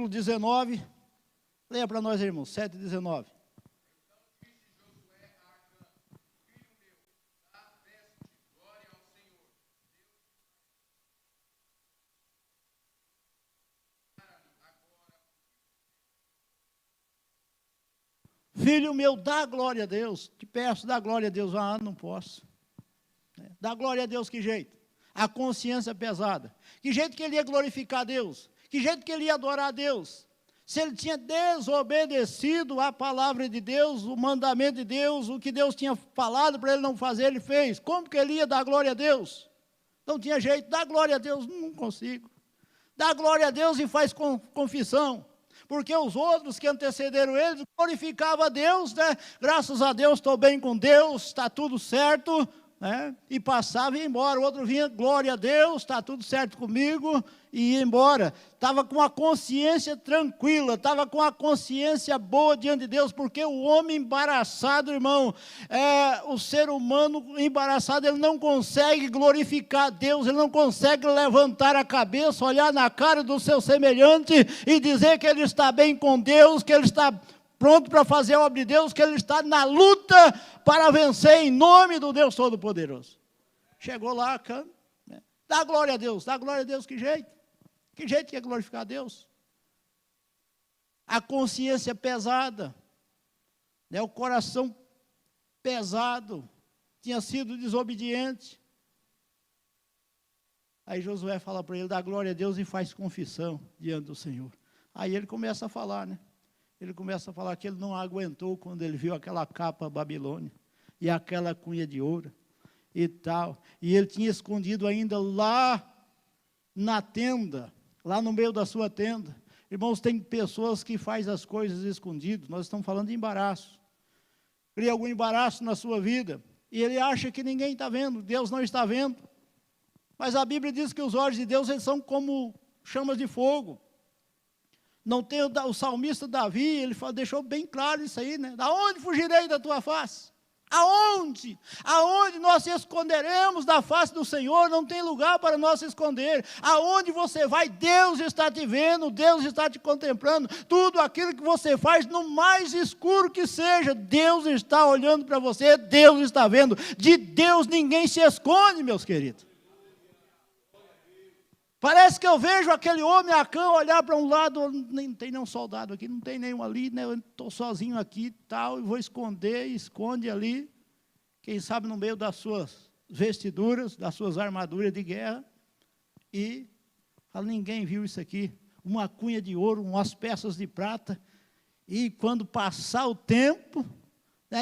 19, leia para nós, irmãos, 7:19. Filho meu, dá glória a Deus. Te peço, dá glória a Deus. Não posso. Dá glória a Deus, que jeito? A consciência pesada. Que jeito que ele ia glorificar a Deus? Que jeito que ele ia adorar a Deus? Se ele tinha desobedecido a palavra de Deus, o mandamento de Deus, o que Deus tinha falado para ele não fazer, ele fez. Como que ele ia dar glória a Deus? Não tinha jeito. Dá glória a Deus, não consigo. Dá glória a Deus e faz confissão. Porque os outros que antecederam eles glorificavam a Deus, Graças a Deus, estou bem com Deus, está tudo certo, E passava e ia embora. O outro vinha, glória a Deus, está tudo certo comigo, e ia embora. Estava com a consciência tranquila, estava com a consciência boa diante de Deus, porque o homem embaraçado, irmão, o ser humano embaraçado, ele não consegue glorificar a Deus, ele não consegue levantar a cabeça, olhar na cara do seu semelhante e dizer que ele está bem com Deus, que ele está pronto para fazer a obra de Deus, que ele está na luta para vencer em nome do Deus Todo-Poderoso. Chegou lá, dá glória a Deus, que jeito? Que jeito que é glorificar a Deus? A consciência pesada, o coração pesado, tinha sido desobediente. Aí Josué fala para ele, dá glória a Deus e faz confissão diante do Senhor. Aí ele começa a falar, Ele começa a falar que ele não aguentou quando ele viu aquela capa Babilônia e aquela cunha de ouro e tal. E ele tinha escondido ainda lá na tenda, lá no meio da sua tenda. Irmãos, tem pessoas que fazem as coisas escondidas. Nós estamos falando de embaraço. Cria algum embaraço na sua vida e ele acha que ninguém está vendo, Deus não está vendo. Mas a Bíblia diz que os olhos de Deus, eles são como chamas de fogo. Não tem o salmista Davi, ele deixou bem claro isso aí, Da onde fugirei da tua face? Aonde? Aonde nós se esconderemos da face do Senhor? Não tem lugar para nós se esconder. Aonde você vai, Deus está te vendo, Deus está te contemplando. Tudo aquilo que você faz, no mais escuro que seja, Deus está olhando para você, Deus está vendo. De Deus ninguém se esconde, meus queridos. Parece que eu vejo aquele homem Acã olhar para um lado, não tem nenhum soldado aqui, não tem nenhum ali, eu estou sozinho aqui e tal, e vou esconder, esconde ali, quem sabe no meio das suas vestiduras, das suas armaduras de guerra, e fala, ninguém viu isso aqui, uma cunha de ouro, umas peças de prata, e quando passar o tempo,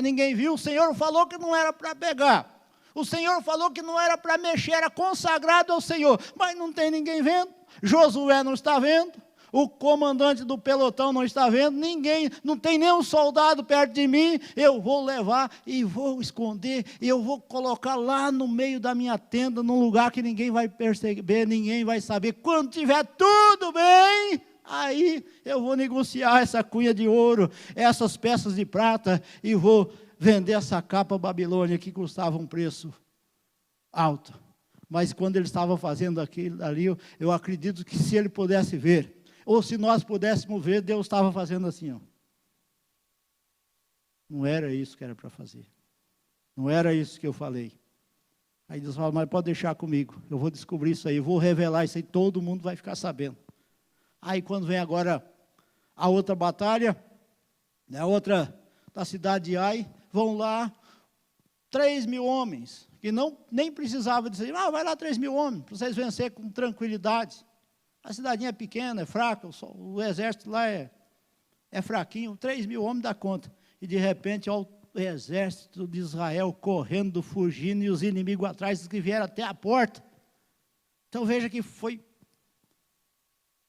ninguém viu, o Senhor falou que não era para pegar. O Senhor falou que não era para mexer, era consagrado ao Senhor. Mas não tem ninguém vendo. Josué não está vendo. O comandante do pelotão não está vendo. Ninguém, não tem nenhum soldado perto de mim. Eu vou levar e vou esconder. E eu vou colocar lá no meio da minha tenda, num lugar que ninguém vai perceber, ninguém vai saber. Quando tiver tudo bem, aí eu vou negociar essa cunha de ouro, essas peças de prata, e vou vender essa capa Babilônia que custava um preço alto. Mas quando ele estava fazendo aquilo ali, eu acredito que se ele pudesse ver, ou se nós pudéssemos ver, Deus estava fazendo assim, Não era isso que era para fazer. Não era isso que eu falei. Aí Deus fala, mas pode deixar comigo. Eu vou descobrir isso aí, eu vou revelar isso aí, todo mundo vai ficar sabendo. Aí quando vem agora a outra batalha, a outra da cidade de Ai, vão lá 3.000 homens, que nem precisava dizer, vai lá 3.000 homens, para vocês vencer com tranquilidade. A cidadinha é pequena, é fraca, o exército lá é fraquinho, 3.000 homens dá conta. E de repente, ó, o exército de Israel correndo, fugindo, e os inimigos atrás que vieram até a porta. Então veja que foi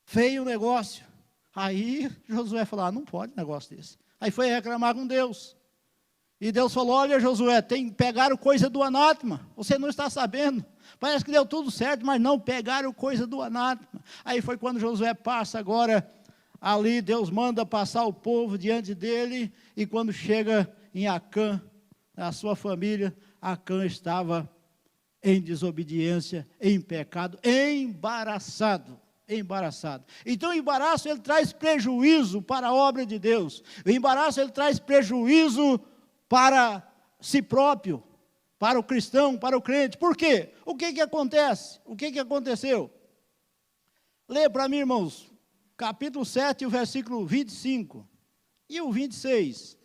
feio o negócio. Aí Josué falou, não pode um negócio desse. Aí foi reclamar com Deus. E Deus falou, olha Josué, pegaram coisa do anátema, você não está sabendo. Parece que deu tudo certo, mas não, pegaram coisa do anátema. Aí foi quando Josué passa agora ali, Deus manda passar o povo diante dele, e quando chega em Acã, a sua família, Acã estava em desobediência, em pecado, embaraçado. Então o embaraço ele traz prejuízo para a obra de Deus. O embaraço ele traz prejuízo para si próprio, para o cristão, para o crente. Por quê? O que acontece? O que aconteceu? Leia para mim, irmãos, capítulo 7, o versículo 25 e o 26.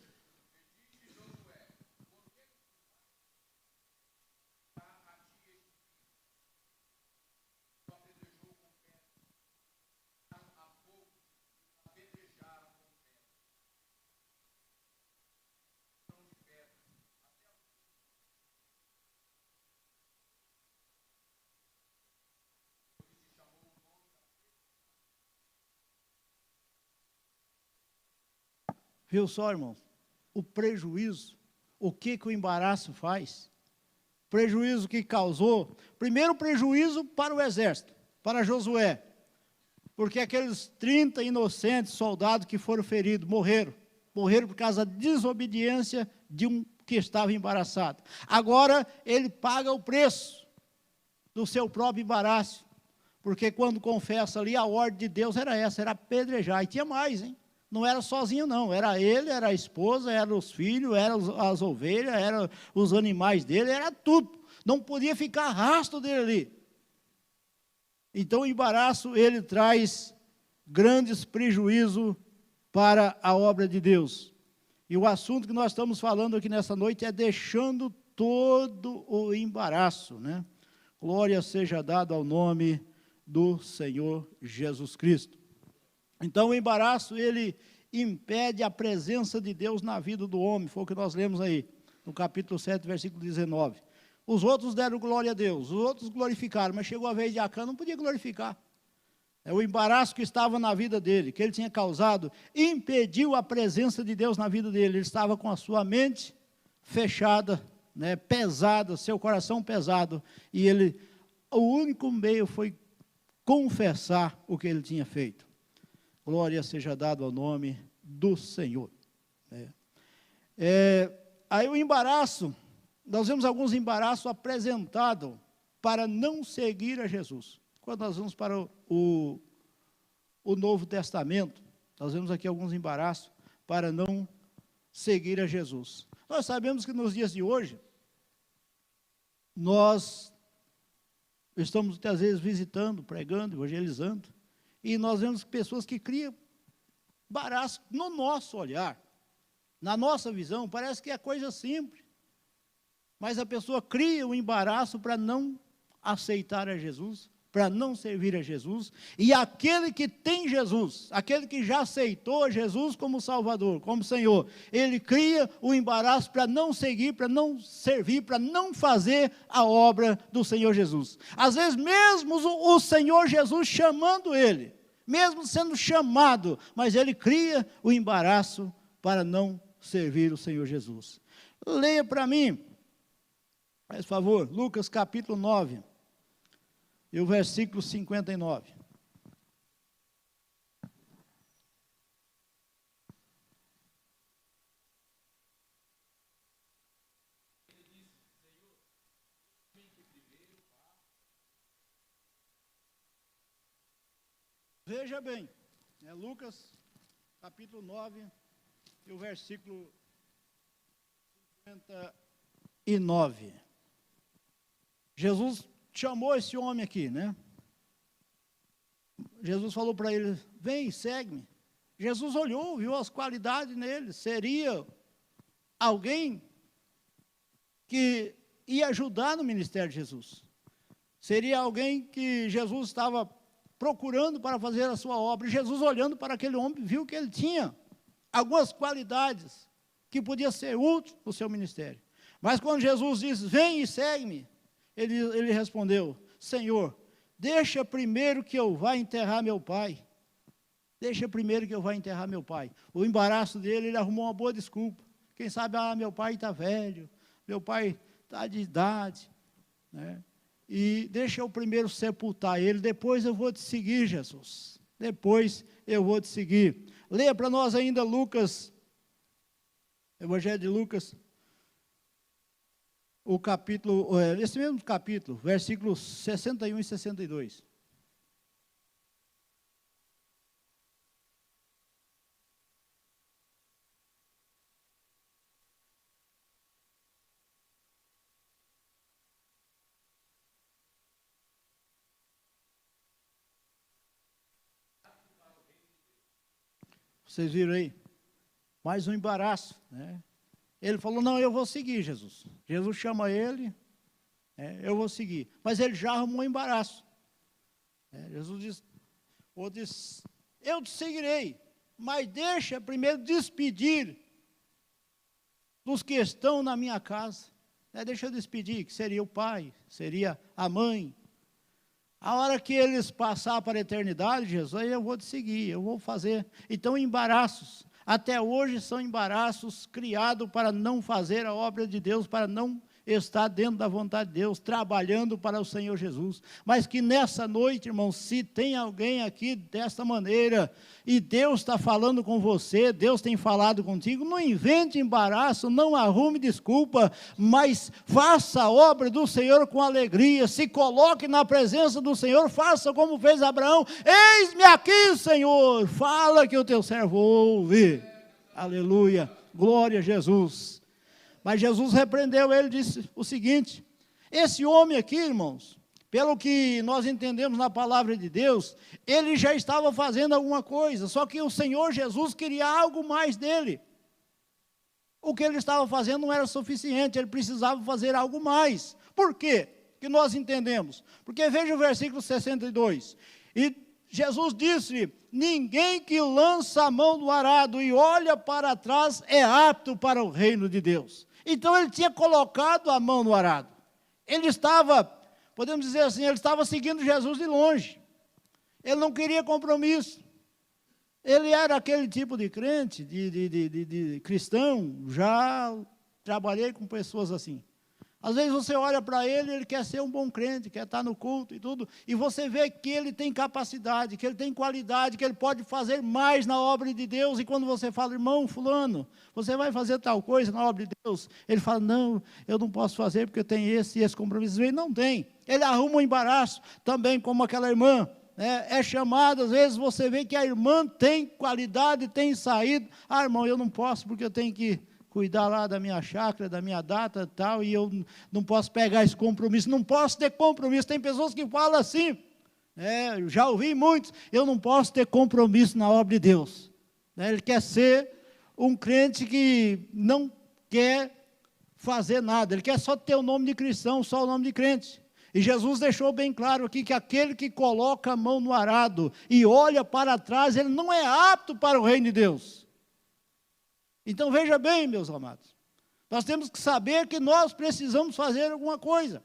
Viu só, irmão? O prejuízo, o que o embaraço faz? Prejuízo que causou, primeiro prejuízo para o exército, para Josué, porque aqueles 30 inocentes soldados que foram feridos, morreram por causa da desobediência de um que estava embaraçado. Agora ele paga o preço do seu próprio embaraço, porque quando confessa ali, a ordem de Deus era essa, era apedrejar, e tinha mais, hein? Não era sozinho não, era ele, era a esposa, eram os filhos, eram as ovelhas, eram os animais dele, era tudo. Não podia ficar rastro dele ali. Então o embaraço, ele traz grandes prejuízos para a obra de Deus. E o assunto que nós estamos falando aqui nessa noite é deixando todo o embaraço, né? Glória seja dada ao nome do Senhor Jesus Cristo. Então o embaraço, ele impede a presença de Deus na vida do homem, foi o que nós lemos aí, no capítulo 7, versículo 19. Os outros deram glória a Deus, os outros glorificaram, mas chegou a vez de Acã, não podia glorificar. O embaraço que estava na vida dele, que ele tinha causado, impediu a presença de Deus na vida dele. Ele estava com a sua mente fechada, né, pesada, seu coração pesado, e o único meio foi confessar o que ele tinha feito. Glória seja dada ao nome do Senhor. Aí o embaraço, nós vemos alguns embaraços apresentados para não seguir a Jesus. Quando nós vamos para o Novo Testamento, nós vemos aqui alguns embaraços para não seguir a Jesus. Nós sabemos que nos dias de hoje, nós estamos às vezes visitando, pregando, evangelizando, e nós vemos pessoas que criam embaraço no nosso olhar, na nossa visão, parece que é coisa simples, mas a pessoa cria um embaraço para não aceitar a Jesus, para não servir a Jesus, e aquele que tem Jesus, aquele que já aceitou Jesus como Salvador, como Senhor, ele cria o embaraço para não seguir, para não servir, para não fazer a obra do Senhor Jesus. Às vezes mesmo o Senhor Jesus chamando ele, mesmo sendo chamado, mas ele cria o embaraço para não servir o Senhor Jesus. Leia para mim, por favor, Lucas capítulo 9, e o versículo 59. Veja bem, Lucas capítulo 9, e o versículo 59. Jesus chamou esse homem aqui, né? Jesus falou para ele: vem, segue-me. Jesus olhou, viu as qualidades nele. Seria alguém que ia ajudar no ministério de Jesus. Seria alguém que Jesus estava procurando para fazer a sua obra. E Jesus, olhando para aquele homem, viu que ele tinha algumas qualidades que podia ser útil no seu ministério. Mas quando Jesus disse: vem e segue-me, ele respondeu: Senhor, deixa primeiro que eu vá enterrar meu pai. Deixa primeiro que eu vá enterrar meu pai. O embaraço dele, ele arrumou uma boa desculpa. Quem sabe, meu pai está velho, meu pai está de idade, né? E deixa eu primeiro sepultar ele, depois eu vou te seguir, Jesus. Depois eu vou te seguir. Leia para nós ainda Lucas, Evangelho de Lucas, o capítulo, esse mesmo capítulo, versículos 61 e 62. Vocês viram aí? Mais um embaraço, né? Ele falou: não, eu vou seguir Jesus. Jesus chama ele, eu vou seguir. Mas ele já arrumou um embaraço. Jesus disse: eu te seguirei, mas deixa primeiro despedir dos que estão na minha casa. Deixa eu despedir, que seria o pai, seria a mãe. A hora que eles passar para a eternidade, Jesus, aí eu vou te seguir, eu vou fazer. Então, embaraços, até hoje são embaraços criados para não fazer a obra de Deus, para não estar dentro da vontade de Deus, trabalhando para o Senhor Jesus. Mas que nessa noite, irmãos, se tem alguém aqui desta maneira, e Deus está falando com você, Deus tem falado contigo, não invente embaraço, não arrume desculpa, mas faça a obra do Senhor com alegria, se coloque na presença do Senhor, faça como fez Abraão: eis-me aqui, Senhor, fala que o teu servo ouve. Aleluia, glória a Jesus. Mas Jesus repreendeu ele, disse o seguinte: esse homem aqui, irmãos, pelo que nós entendemos na palavra de Deus, ele já estava fazendo alguma coisa, só que o Senhor Jesus queria algo mais dele. O que ele estava fazendo não era suficiente, ele precisava fazer algo mais. Por quê? Que nós entendemos. Porque veja o versículo 62. E Jesus disse: ninguém que lança a mão no arado e olha para trás é apto para o reino de Deus. Então ele tinha colocado a mão no arado. Ele estava, podemos dizer assim, ele estava seguindo Jesus de longe. Ele não queria compromisso. Ele era aquele tipo de crente, de cristão. Já trabalhei com pessoas assim. Às vezes você olha para ele, ele quer ser um bom crente, quer estar no culto e tudo, e você vê que ele tem capacidade, que ele tem qualidade, que ele pode fazer mais na obra de Deus. E quando você fala: irmão fulano, você vai fazer tal coisa na obra de Deus? Ele fala: não, eu não posso fazer porque eu tenho esse e esse compromisso. Ele não tem. Ele arruma um embaraço, também como aquela irmã. É chamada, às vezes você vê que a irmã tem qualidade, tem saído. Ah, irmão, eu não posso porque eu tenho que cuidar lá da minha chácara, da minha data e tal, e eu não posso pegar esse compromisso, não posso ter compromisso. Tem pessoas que falam assim, eu já ouvi muitos: eu não posso ter compromisso na obra de Deus. Ele quer ser um crente que não quer fazer nada, ele quer só ter o nome de cristão, só o nome de crente. E Jesus deixou bem claro aqui que aquele que coloca a mão no arado e olha para trás, ele não é apto para o reino de Deus. Então veja bem, meus amados, nós temos que saber que nós precisamos fazer alguma coisa.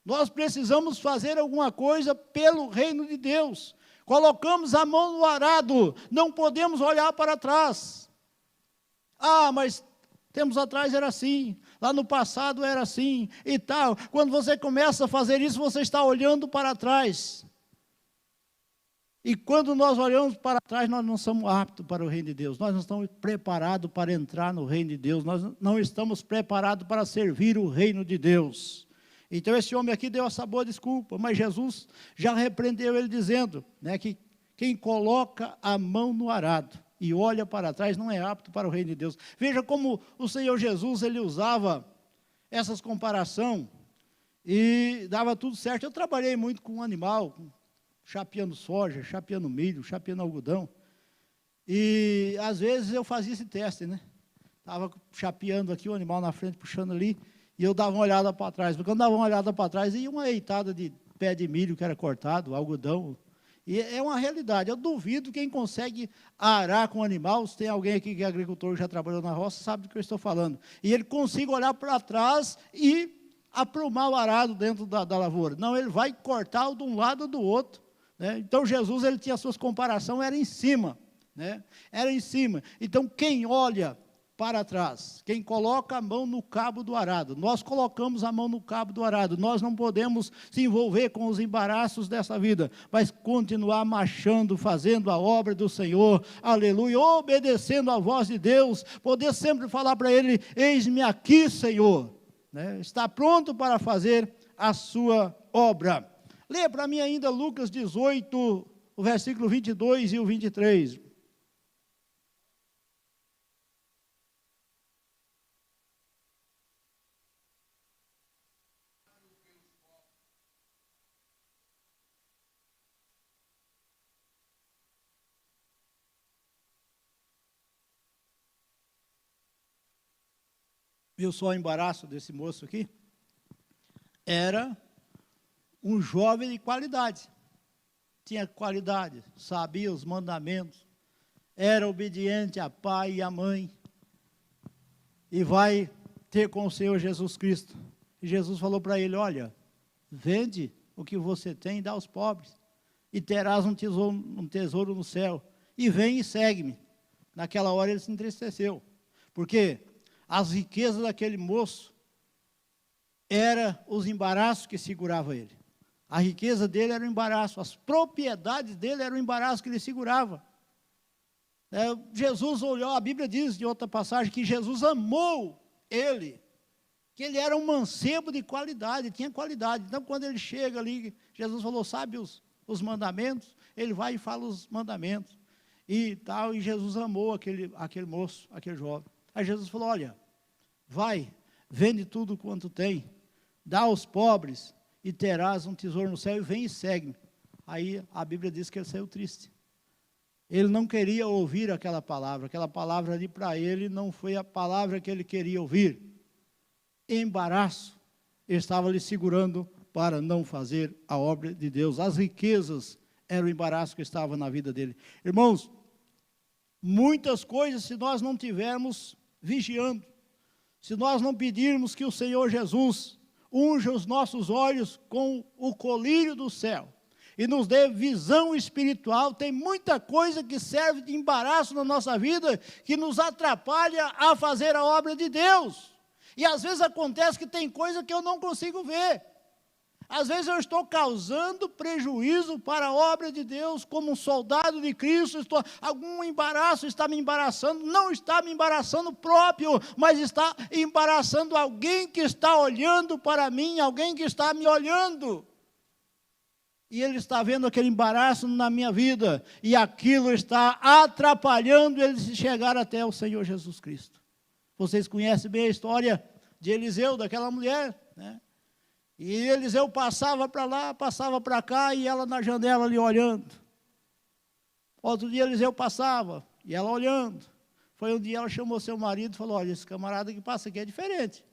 Nós precisamos fazer alguma coisa pelo reino de Deus. Colocamos a mão no arado, não podemos olhar para trás. Ah, mas tempos atrás era assim, lá no passado era assim e tal. Quando você começa a fazer isso, você está olhando para trás. E quando nós olhamos para trás, nós não somos aptos para o reino de Deus. Nós não estamos preparados para entrar no reino de Deus. Nós não estamos preparados para servir o reino de Deus. Então esse homem aqui deu essa boa desculpa, mas Jesus já repreendeu ele dizendo, que quem coloca a mão no arado e olha para trás não é apto para o reino de Deus. Veja como o Senhor Jesus, ele usava essas comparações e dava tudo certo. Eu trabalhei muito com animal, chapeando soja, chapeando milho, chapeando algodão. E às vezes eu fazia esse teste, né? Estava chapeando aqui o animal na frente, puxando ali, e eu dava uma olhada para trás. Porque quando dava uma olhada para trás, ia uma eitada de pé de milho que era cortado, algodão. E é uma realidade. Eu duvido quem consegue arar com animal. Se tem alguém aqui que é agricultor, que já trabalhou na roça, sabe do que eu estou falando. E ele consiga olhar para trás e aprumar o arado dentro da lavoura. Não, ele vai cortar de um lado ou do outro, né? Então Jesus, ele tinha suas comparações, era em cima, né? Era em cima. Então quem olha para trás, quem coloca a mão no cabo do arado, nós colocamos a mão no cabo do arado, nós não podemos se envolver com os embaraços dessa vida, mas continuar marchando, fazendo a obra do Senhor, aleluia, obedecendo a voz de Deus, poder sempre falar para Ele, eis-me aqui, Senhor, né? Está pronto para fazer a sua obra. Leia para mim ainda Lucas 18, o versículo 22 e o 23. Viu só o embaraço desse moço aqui? Era um jovem de qualidade. Tinha qualidade, sabia os mandamentos, era obediente a pai e a mãe. E vai ter com o Senhor Jesus Cristo. E Jesus falou para ele, olha, vende o que você tem e dá aos pobres. E terás um tesouro no céu. E vem e segue-me. Naquela hora ele se entristeceu. Porque as riquezas daquele moço eram os embaraços que seguravam ele. A riqueza dele era o embaraço, as propriedades dele eram o embaraço que ele segurava. Jesus olhou, a Bíblia diz de outra passagem que Jesus amou ele, que ele era um mancebo de qualidade, tinha qualidade. Então quando ele chega ali, Jesus falou, sabe os mandamentos? Ele vai e fala os mandamentos. E tal, e Jesus amou aquele moço, aquele jovem. Aí Jesus falou, olha, vai, vende tudo quanto tem, dá aos pobres e terás um tesouro no céu e vem e segue-me. Aí a Bíblia diz que ele saiu triste. Ele não queria ouvir aquela palavra ali para ele não foi a palavra que ele queria ouvir. Embaraço estava lhe segurando para não fazer a obra de Deus. As riquezas eram o embaraço que estava na vida dele. Irmãos, muitas coisas, se nós não tivermos vigiando, se nós não pedirmos que o Senhor Jesus unja os nossos olhos com o colírio do céu e nos dê visão espiritual, tem muita coisa que serve de embaraço na nossa vida, que nos atrapalha a fazer a obra de Deus. E às vezes acontece que tem coisa que eu não consigo ver. Às vezes eu estou causando prejuízo para a obra de Deus, como um soldado de Cristo, algum embaraço está me embaraçando, não está me embaraçando próprio, mas está embaraçando alguém que está olhando para mim, alguém que está me olhando. E ele está vendo aquele embaraço na minha vida, e aquilo está atrapalhando ele de chegar até o Senhor Jesus Cristo. Vocês conhecem bem a história de Eliseu, daquela mulher, né? E Eliseu passava para lá, passava para cá, e ela na janela ali olhando. Outro dia Eliseu passava, e ela olhando. Foi um dia ela chamou seu marido e falou, olha, esse camarada que passa aqui é diferente.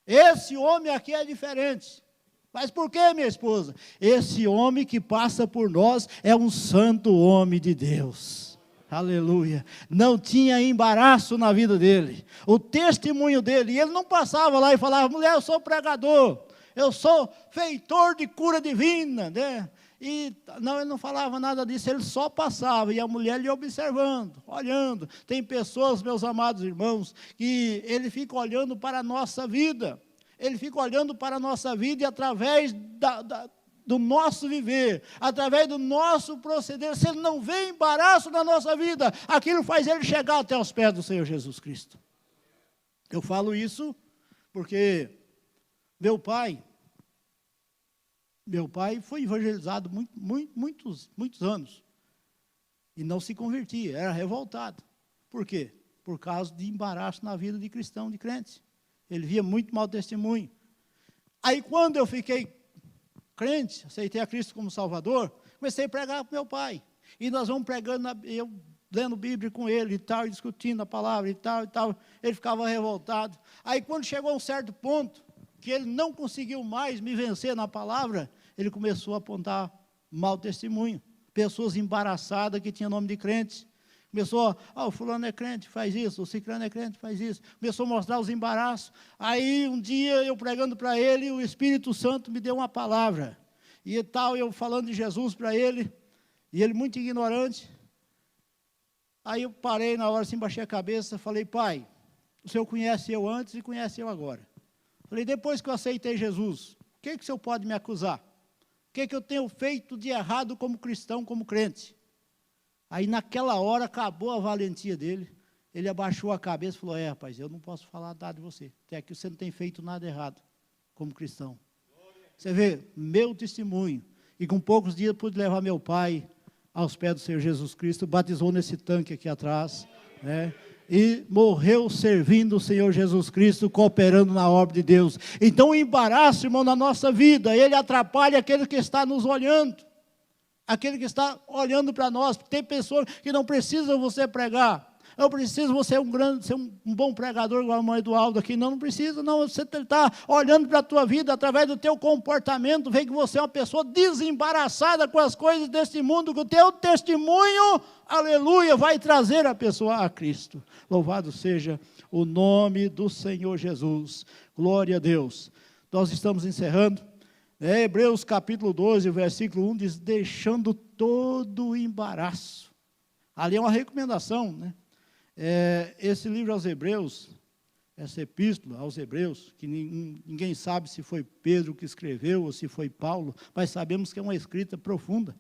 Esse homem aqui é diferente. Mas por que, minha esposa? Esse homem que passa por nós é um santo homem de Deus. Aleluia. Não tinha embaraço na vida dele. O testemunho dele, e ele não passava lá e falava, mulher, eu sou pregador. Eu sou feitor de cura divina, né? E não, ele não falava nada disso, ele só passava, e a mulher lhe observando, olhando. Tem pessoas, meus amados irmãos, que ele fica olhando para a nossa vida, ele fica olhando para a nossa vida, e através do nosso viver, através do nosso proceder, se ele não vê embaraço na nossa vida, aquilo faz ele chegar até os pés do Senhor Jesus Cristo. Eu falo isso porque meu pai foi evangelizado muitos anos. E não se convertia, era revoltado. Por quê? Por causa de embaraço na vida de cristão, de crente. Ele via muito mau testemunho. Aí quando eu fiquei crente, aceitei a Cristo como Salvador, comecei a pregar para meu pai. E nós vamos pregando, eu lendo Bíblia com ele e tal, discutindo a palavra e tal, e tal. Ele ficava revoltado. Aí quando chegou a um certo ponto, que ele não conseguiu mais me vencer na palavra, ele começou a apontar mau testemunho. Pessoas embaraçadas que tinham nome de crentes. Começou, o fulano é crente, faz isso, o ciclano é crente, faz isso. Começou a mostrar os embaraços. Aí um dia eu pregando para ele, o Espírito Santo me deu uma palavra. E tal, eu falando de Jesus para ele, e ele muito ignorante. Aí eu parei na hora, assim, baixei a cabeça, falei, pai, o senhor conhece eu antes e conhece eu agora. Falei, depois que eu aceitei Jesus, o que o senhor pode me acusar? O que eu tenho feito de errado como cristão, como crente? Aí naquela hora acabou a valentia dele, ele abaixou a cabeça e falou, rapaz, eu não posso falar nada de você, até aqui você não tem feito nada errado como cristão. Você vê, meu testemunho, e com poucos dias pude levar meu pai aos pés do Senhor Jesus Cristo, batizou nesse tanque aqui atrás, né? E morreu servindo o Senhor Jesus Cristo, cooperando na obra de Deus. Então o embaraço, irmão, na nossa vida, ele atrapalha aquele que está nos olhando, aquele que está olhando para nós. Tem pessoas que não precisam você pregar, não precisa você ser um bom pregador igual a mãe do Aldo aqui, não precisa, não, você está olhando para a tua vida, através do teu comportamento, vê que você é uma pessoa desembaraçada com as coisas deste mundo, que o teu testemunho, aleluia, vai trazer a pessoa a Cristo. Louvado seja o nome do Senhor Jesus, glória a Deus. Nós estamos encerrando, Hebreus capítulo 12, versículo 1, diz, deixando todo o embaraço. Ali é uma recomendação, né? Esse livro aos Hebreus, essa epístola aos Hebreus, que ninguém sabe se foi Pedro que escreveu ou se foi Paulo, mas sabemos que é uma escrita profunda.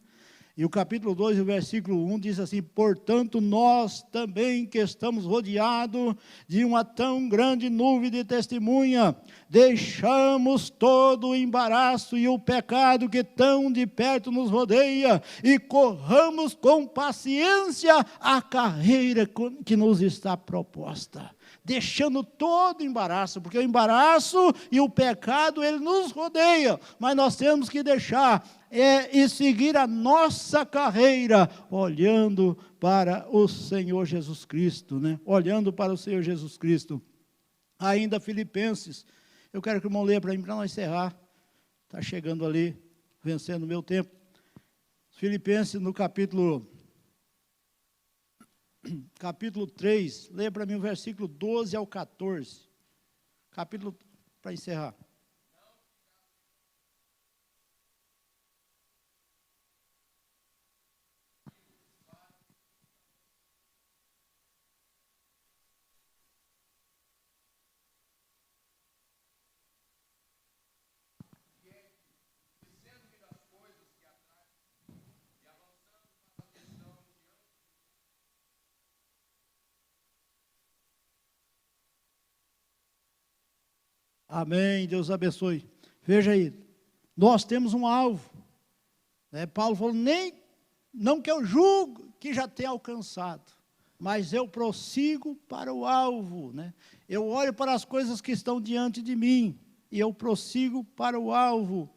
E o capítulo 2, o versículo 1 diz assim, portanto nós também que estamos rodeados de uma tão grande nuvem de testemunha, deixamos todo o embaraço e o pecado que tão de perto nos rodeia e corramos com paciência a carreira que nos está proposta. Deixando todo o embaraço, porque o embaraço e o pecado, ele nos rodeia, mas nós temos que deixar e seguir a nossa carreira, olhando para o Senhor Jesus Cristo, né? Olhando para o Senhor Jesus Cristo. Ainda Filipenses, eu quero que o irmão leia para mim, para nós encerrar, está chegando ali, vencendo o meu tempo. Filipenses no capítulo 3, leia para mim o versículo 12 ao 14, capítulo, para encerrar. Amém, Deus abençoe. Veja aí, nós temos um alvo. Paulo falou, não que eu julgo que já tenha alcançado, mas eu prossigo para o alvo. Eu olho para as coisas que estão diante de mim, e eu prossigo para o alvo,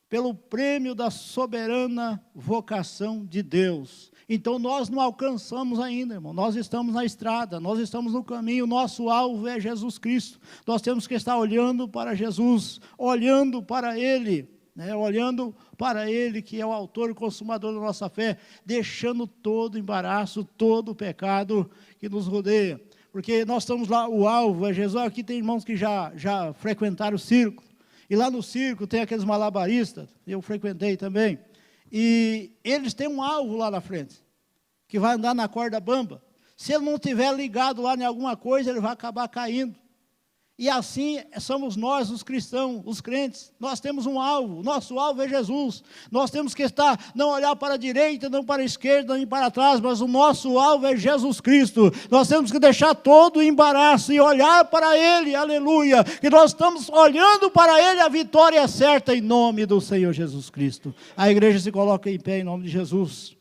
pelo prêmio da soberana vocação de Deus. Então nós não alcançamos ainda, irmão, nós estamos na estrada, nós estamos no caminho, nosso alvo é Jesus Cristo. Nós temos que estar olhando para Jesus, olhando para Ele, olhando para Ele que é o autor e consumador da nossa fé, deixando todo o embaraço, todo o pecado que nos rodeia. Porque nós estamos lá, o alvo é Jesus. Aqui tem irmãos que já frequentaram o circo, e lá no circo tem aqueles malabaristas, eu frequentei também, e eles têm um alvo lá na frente, que vai andar na corda bamba. Se ele não estiver ligado lá em alguma coisa, ele vai acabar caindo. E assim somos nós, os cristãos, os crentes. Nós temos um alvo, nosso alvo é Jesus. Nós temos que não olhar para a direita, não para a esquerda, nem para trás, mas o nosso alvo é Jesus Cristo. Nós temos que deixar todo o embaraço e olhar para Ele, aleluia. Que nós estamos olhando para Ele, a vitória é certa em nome do Senhor Jesus Cristo. A igreja se coloca em pé em nome de Jesus.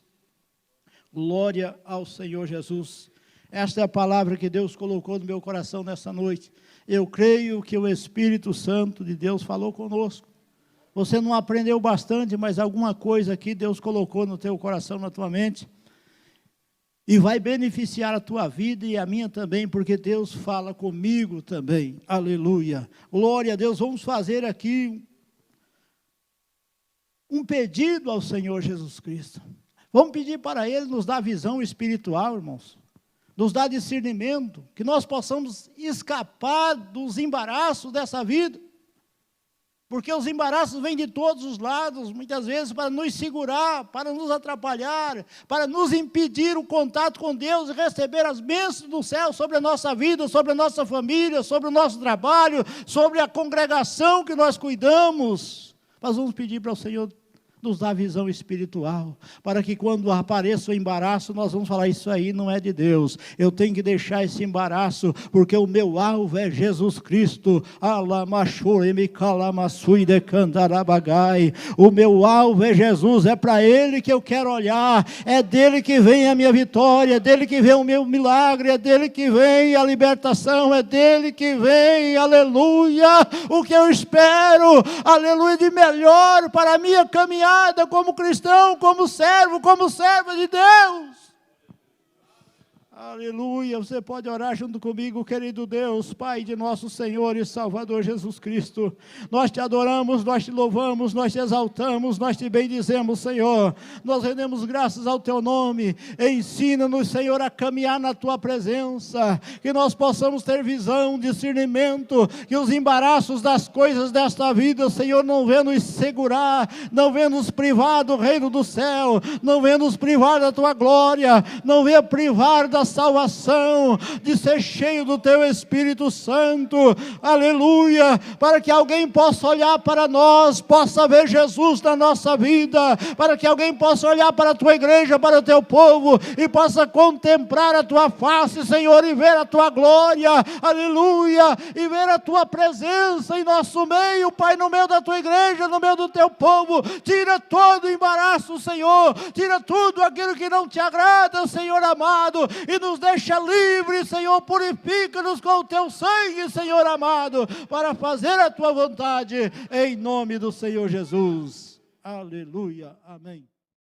Glória ao Senhor Jesus. Esta é a palavra que Deus colocou no meu coração nessa noite. Eu creio que o Espírito Santo de Deus falou conosco. Você não aprendeu bastante, mas alguma coisa aqui Deus colocou no teu coração, na tua mente. E vai beneficiar a tua vida e a minha também, porque Deus fala comigo também. Aleluia. Glória a Deus. Vamos fazer aqui um pedido ao Senhor Jesus Cristo. Vamos pedir para Ele nos dar visão espiritual, irmãos. Nos dar discernimento, que nós possamos escapar dos embaraços dessa vida. Porque os embaraços vêm de todos os lados, muitas vezes para nos segurar, para nos atrapalhar, para nos impedir o contato com Deus e receber as bênçãos do céu sobre a nossa vida, sobre a nossa família, sobre o nosso trabalho, sobre a congregação que nós cuidamos. Nós vamos pedir para o Senhor nos dar visão espiritual, para que quando apareça o embaraço, nós vamos falar, isso aí não é de Deus, eu tenho que deixar esse embaraço, porque o meu alvo é Jesus Cristo. O meu alvo é Jesus, é para Ele que eu quero olhar, é dele que vem a minha vitória, é dele que vem o meu milagre, é dele que vem a libertação, é dele que vem, aleluia, o que eu espero, aleluia, de melhor para a minha caminhada como cristão, como serva de Deus. Aleluia, você pode orar junto comigo, querido Deus, Pai de nosso Senhor e Salvador Jesus Cristo. Nós te adoramos, nós te louvamos, nós te exaltamos, nós te bendizemos, Senhor. Nós rendemos graças ao teu nome. Ensina-nos, Senhor, a caminhar na tua presença, que nós possamos ter visão, discernimento, que os embaraços das coisas desta vida, Senhor, não venham nos segurar, não venham nos privar do reino do céu, não venham nos privar da tua glória, não venham privar da salvação, de ser cheio do teu Espírito Santo, aleluia, para que alguém possa olhar para nós, possa ver Jesus na nossa vida, para que alguém possa olhar para a tua igreja, para o teu povo, e possa contemplar a tua face, Senhor, e ver a tua glória, aleluia, e ver a tua presença em nosso meio, Pai, no meio da tua igreja, no meio do teu povo. Tira todo o embaraço, Senhor, tira tudo aquilo que não te agrada, Senhor amado, e nos deixa livres, Senhor, purifica-nos com o teu sangue, Senhor amado, para fazer a tua vontade, em nome do Senhor Jesus. Aleluia, amém.